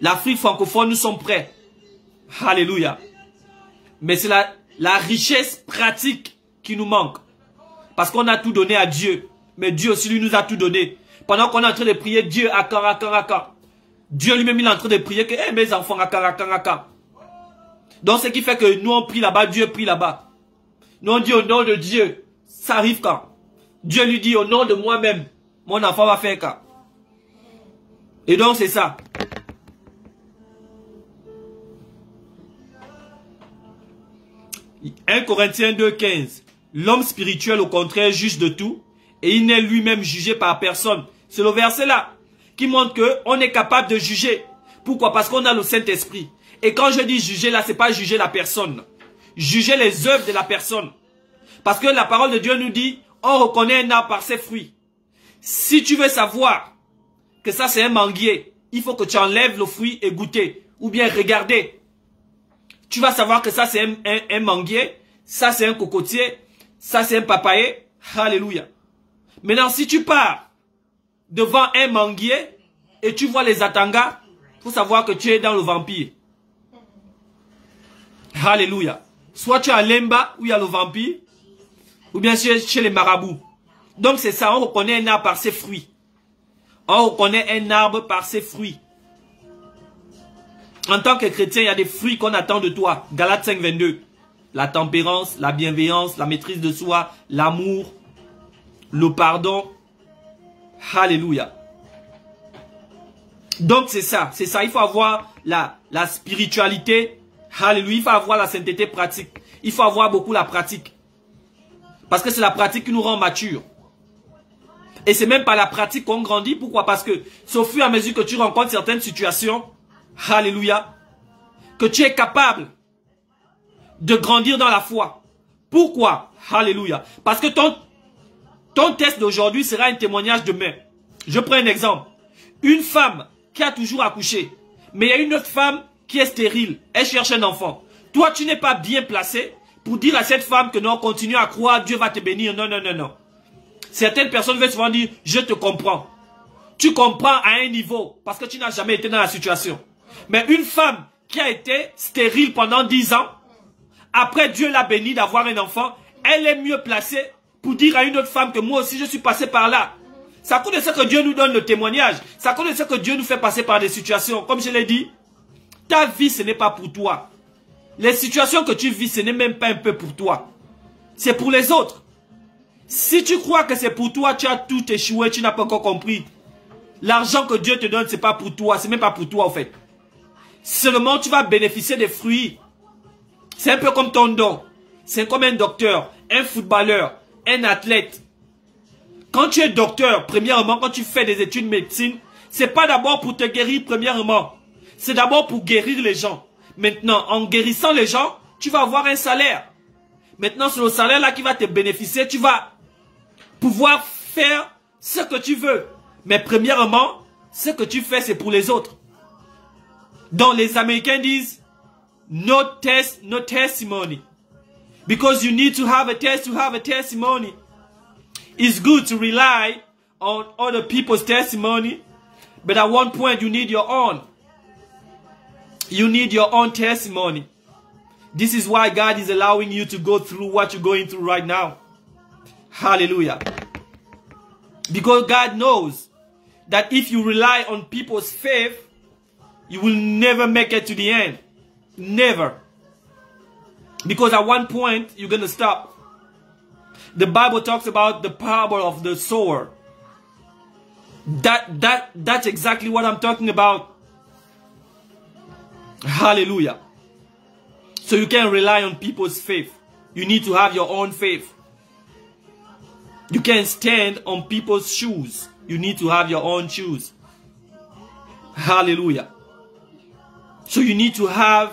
l'Afrique francophone, nous sommes prêts. Alléluia. Mais c'est la richesse pratique qui nous manque. Parce qu'on a tout donné à Dieu. Mais Dieu aussi lui nous a tout donné. Pendant qu'on est en train de prier, Dieu à quand. Dieu lui-même il est en train de prier que mes enfants à quand. Donc ce qui fait que nous on prie là-bas, Dieu prie là-bas. Nous on dit au nom de Dieu, ça arrive quand? Dieu lui dit au nom de moi-même, mon enfant va faire quand? Et donc c'est ça. « 1 Corinthiens 2,15 » L'homme spirituel au contraire juge de tout et il n'est lui-même jugé par personne. C'est le verset là qui montre qu'on est capable de juger. Pourquoi? Parce qu'on a le Saint-Esprit. Et quand je dis juger là, c'est pas juger la personne. Juger les œuvres de la personne. Parce que la parole de Dieu nous dit, on reconnaît un arbre par ses fruits. Si tu veux savoir que ça c'est un manguier, il faut que tu enlèves le fruit et goûter. Ou bien regarder. Tu vas savoir que ça c'est un manguier, ça c'est un cocotier, ça c'est un papayer. Alléluia. Maintenant si tu pars devant un manguier et tu vois les atangas, il faut savoir que tu es dans le vampire. Alléluia. Soit tu es à Lemba où il y a le vampire, ou bien chez les marabouts. Donc c'est ça, on reconnaît un arbre par ses fruits. On reconnaît un arbre par ses fruits. En tant que chrétien, il y a des fruits qu'on attend de toi. Galates 5, 22. La tempérance, la bienveillance, la maîtrise de soi, l'amour, le pardon. Alléluia. Donc c'est ça. C'est ça. Il faut avoir la spiritualité. Alléluia. Il faut avoir la sainteté pratique. Il faut avoir beaucoup la pratique. Parce que c'est la pratique qui nous rend matures. Et c'est même par la pratique qu'on grandit. Pourquoi? Parce que c'est au fur et à mesure que tu rencontres certaines situations, alléluia, que tu es capable de grandir dans la foi. Pourquoi? Alléluia. Parce que ton test d'aujourd'hui sera un témoignage demain. Je prends un exemple. Une femme qui a toujours accouché, mais il y a une autre femme qui est stérile. Elle cherche un enfant. Toi, tu n'es pas bien placé pour dire à cette femme que non, continue à croire, Dieu va te bénir. Non, non, non, non. Certaines personnes veulent souvent dire, je te comprends. Tu comprends à un niveau, parce que tu n'as jamais été dans la situation. Mais une femme qui a été stérile pendant 10 ans, après Dieu l'a bénie d'avoir un enfant, elle est mieux placée pour dire à une autre femme que moi aussi je suis passé par là. C'est à cause de ça que Dieu nous donne le témoignage. C'est à cause de ça que Dieu nous fait passer par des situations. Comme je l'ai dit, ta vie ce n'est pas pour toi. Les situations que tu vis, ce n'est même pas un peu pour toi. C'est pour les autres. Si tu crois que c'est pour toi, tu as tout échoué, tu n'as pas encore compris. L'argent que Dieu te donne, c'est pas pour toi, c'est même pas pour toi en fait. Seulement tu vas bénéficier des fruits. C'est un peu comme ton don. C'est comme un docteur, un footballeur, un athlète. Quand tu es docteur, premièrement, quand tu fais des études de médecine, c'est pas d'abord pour te guérir premièrement. C'est d'abord pour guérir les gens. Maintenant, en guérissant les gens, tu vas avoir un salaire. Maintenant, c'est le salaire là qui va te bénéficier. Tu vas pouvoir faire ce que tu veux. Mais premièrement, ce que tu fais, c'est pour les autres. Donc, les Américains disent, no testimony. Because you need to have a testimony. It's good to rely on other people's testimony, but at one point you need your own. You need your own testimony. This is why God is allowing you to go through what you're going through right now. Hallelujah. Because God knows that if you rely on people's faith, you will never make it to the end. Never. Because at one point, you're going to stop. The Bible talks about the parable of the sower. That's exactly what I'm talking about. Hallelujah. So you can't rely on people's faith. You need to have your own faith. You can't stand on people's shoes. You need to have your own shoes. Hallelujah. So you need to have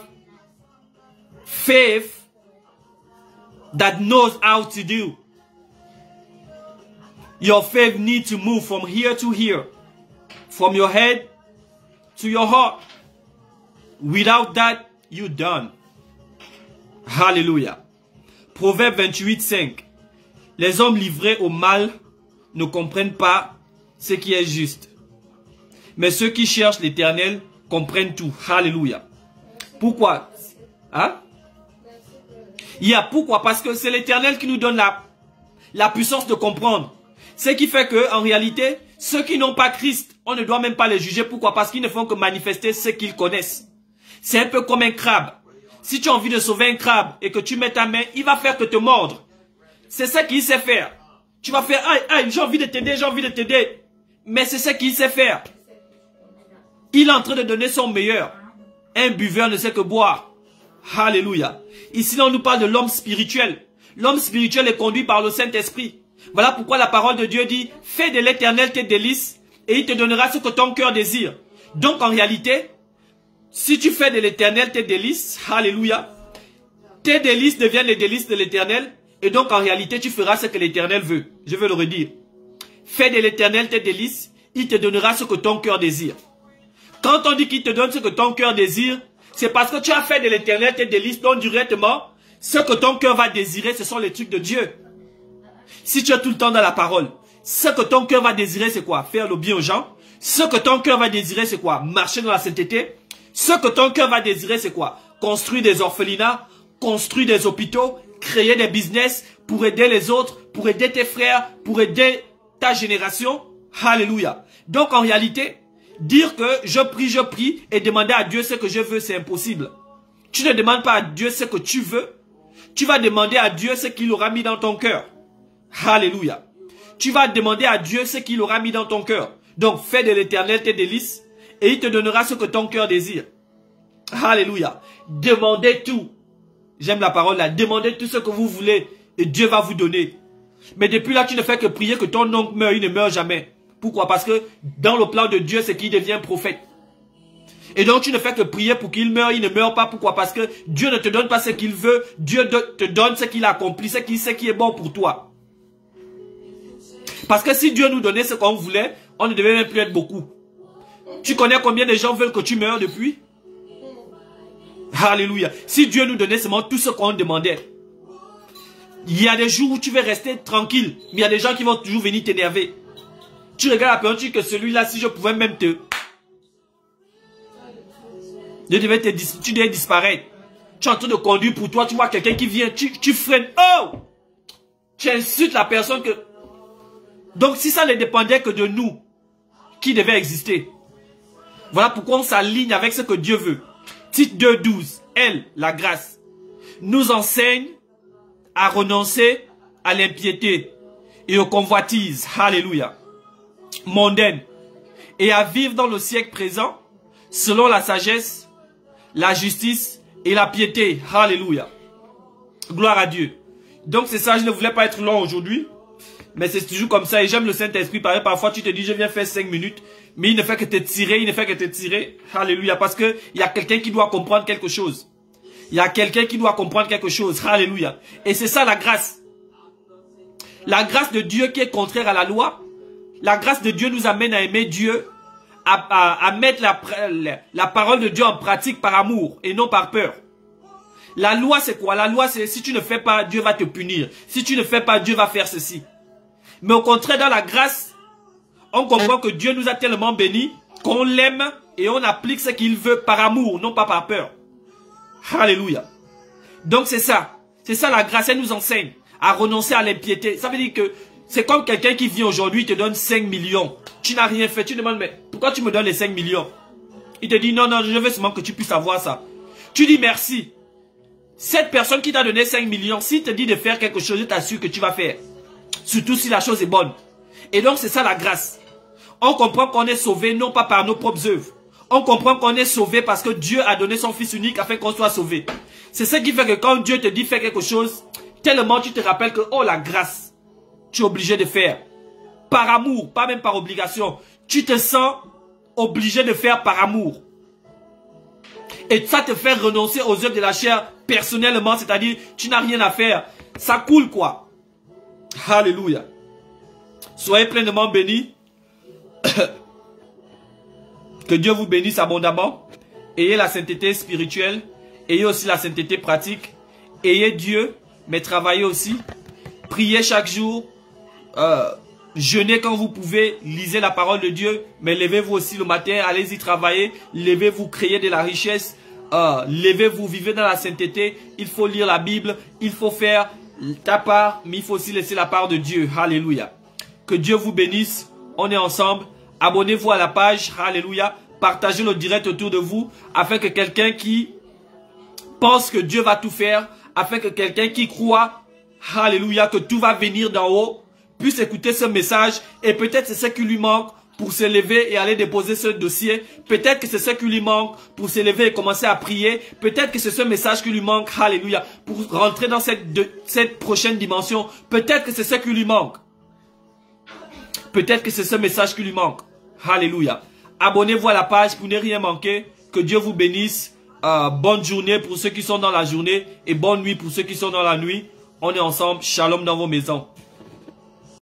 faith that knows how to do. Your faith needs to move from here to here. From your head to your heart. Without that, you're done. Hallelujah. Proverbe 28:5. Les hommes livrés au mal ne comprennent pas ce qui est juste. Mais ceux qui cherchent l'Éternel comprennent tout. Hallelujah. Pourquoi? Hein? Pourquoi? Parce que c'est l'Éternel qui nous donne la puissance de comprendre. Ce qui fait que, en réalité, ceux qui n'ont pas Christ, on ne doit même pas les juger. Pourquoi? Parce qu'ils ne font que manifester ce qu'ils connaissent. C'est un peu comme un crabe. Si tu as envie de sauver un crabe et que tu mets ta main, il va faire que te mordre. C'est ça qu'il sait faire. Tu vas faire, aïe, j'ai envie de t'aider, j'ai envie de t'aider. Mais c'est ça qu'il sait faire. Il est en train de donner son meilleur. Un buveur ne sait que boire. Alléluia. Ici, on nous parle de l'homme spirituel. L'homme spirituel est conduit par le Saint-Esprit. Voilà pourquoi la parole de Dieu dit, fais de l'Éternel tes délices et il te donnera ce que ton cœur désire. Donc, en réalité, si tu fais de l'Éternel tes délices, alléluia, tes délices deviennent les délices de l'Éternel. Et donc, en réalité, tu feras ce que l'Éternel veut. Je veux le redire. Fais de l'Éternel tes délices, il te donnera ce que ton cœur désire. Quand on dit qu'il te donne ce que ton cœur désire, c'est parce que tu as fait de l'Éternel tes délices, donc directement, ce que ton cœur va désirer, ce sont les trucs de Dieu. Si tu es tout le temps dans la parole, ce que ton cœur va désirer, c'est quoi? Faire le bien aux gens. Ce que ton cœur va désirer, c'est quoi? Marcher dans la sainteté. Ce que ton cœur va désirer, c'est quoi? Construire des orphelinats, construire des hôpitaux, créer des business pour aider les autres, pour aider tes frères, pour aider ta génération. Alléluia. Donc en réalité, dire que je prie et demander à Dieu ce que je veux, c'est impossible. Tu ne demandes pas à Dieu ce que tu veux. Tu vas demander à Dieu ce qu'il aura mis dans ton cœur. Alléluia. Tu vas demander à Dieu ce qu'il aura mis dans ton cœur. Donc fais de l'Éternel tes délices et il te donnera ce que ton cœur désire. Alléluia. Demandez tout. J'aime la parole là. Demandez tout ce que vous voulez et Dieu va vous donner. Mais depuis là, tu ne fais que prier que ton oncle meure, il ne meurt jamais. Pourquoi? Parce que dans le plan de Dieu, c'est qu'il devient prophète. Et donc tu ne fais que prier pour qu'il meure, il ne meurt pas. Pourquoi? Parce que Dieu ne te donne pas ce qu'il veut. Dieu te donne ce qu'il a accompli, ce qu'il sait qui est bon pour toi. Parce que si Dieu nous donnait ce qu'on voulait, on ne devait même plus être beaucoup. Tu connais combien de gens veulent que tu meurs depuis? Alléluia. Si Dieu nous donnait seulement tout ce qu'on demandait. Il y a des jours où tu veux rester tranquille. Mais il y a des gens qui vont toujours venir t'énerver. Tu regardes la personne, tu dis que celui-là, si je pouvais même te... tu devais disparaître. Tu es en train de conduire pour toi, tu vois quelqu'un qui vient, tu freines. Oh! Tu insultes la personne que... Donc si ça ne dépendait que de nous, qui devait exister. Voilà pourquoi on s'aligne avec ce que Dieu veut. Tite 2:12, elle, la grâce, nous enseigne à renoncer à l'impiété et aux convoitises, alléluia, mondaines, et à vivre dans le siècle présent, selon la sagesse, la justice et la piété, alléluia. Gloire à Dieu. Donc c'est ça, je ne voulais pas être long aujourd'hui, mais c'est toujours comme ça, et j'aime le Saint-Esprit. Parfois tu te dis, je viens faire 5 minutes, mais il ne fait que te tirer, il ne fait que te tirer, alléluia, parce que il y a quelqu'un qui doit comprendre quelque chose. Il y a quelqu'un qui doit comprendre quelque chose, alléluia. Et c'est ça la grâce. La grâce de Dieu qui est contraire à la loi. La grâce de Dieu nous amène à aimer Dieu, à mettre la parole de Dieu en pratique par amour et non par peur. La loi, c'est quoi? La loi, c'est si tu ne fais pas, Dieu va te punir. Si tu ne fais pas, Dieu va faire ceci. Mais au contraire, dans la grâce, on comprend que Dieu nous a tellement bénis qu'on l'aime et on applique ce qu'il veut par amour, non pas par peur. Alléluia. Donc c'est ça. C'est ça la grâce. Elle nous enseigne à renoncer à l'impiété. Ça veut dire que c'est comme quelqu'un qui vient aujourd'hui, te donne 5 millions. Tu n'as rien fait. Tu demandes, mais pourquoi tu me donnes les 5 millions? Il te dit, non, non, je veux seulement que tu puisses avoir ça. Tu dis merci. Cette personne qui t'a donné 5 millions, s'il te dit de faire quelque chose, je t'assure que tu vas faire. Surtout si la chose est bonne. Et donc c'est ça la grâce. On comprend qu'on est sauvé non pas par nos propres œuvres. On comprend qu'on est sauvé parce que Dieu a donné son Fils unique afin qu'on soit sauvé. C'est ce qui fait que quand Dieu te dit fais quelque chose, tellement tu te rappelles que, oh la grâce, tu es obligé de faire. Par amour, pas même par obligation. Tu te sens obligé de faire par amour. Et ça te fait renoncer aux œuvres de la chair personnellement, c'est-à-dire tu n'as rien à faire. Ça coule quoi. Alléluia. Soyez pleinement bénis. Que Dieu vous bénisse abondamment. Ayez la sainteté spirituelle. Ayez aussi la sainteté pratique. Ayez Dieu, mais travaillez aussi. Priez chaque jour. Jeûnez quand vous pouvez. Lisez la parole de Dieu. Mais levez-vous aussi le matin. Allez-y travailler. Levez-vous, créez de la richesse. Levez-vous, vivez dans la sainteté. Il faut lire la Bible. Il faut faire ta part. Mais il faut aussi laisser la part de Dieu. Alléluia. Que Dieu vous bénisse. On est ensemble. Abonnez-vous à la page. Alléluia. Partagez le direct autour de vous. Afin que quelqu'un qui pense que Dieu va tout faire. Afin que quelqu'un qui croit. Alléluia. Que tout va venir d'en haut. Puisse écouter ce message. Et peut-être c'est ce qui lui manque pour se lever et aller déposer ce dossier. Peut-être que c'est ce qui lui manque pour se lever et commencer à prier. Peut-être que c'est ce message qui lui manque. Alléluia. Pour rentrer dans cette prochaine dimension. Peut-être que c'est ce qui lui manque. Peut-être que c'est ce message qui lui manque. Alléluia. Abonnez-vous à la page pour ne rien manquer. Que Dieu vous bénisse. Bonne journée pour ceux qui sont dans la journée. Et bonne nuit pour ceux qui sont dans la nuit. On est ensemble. Shalom dans vos maisons.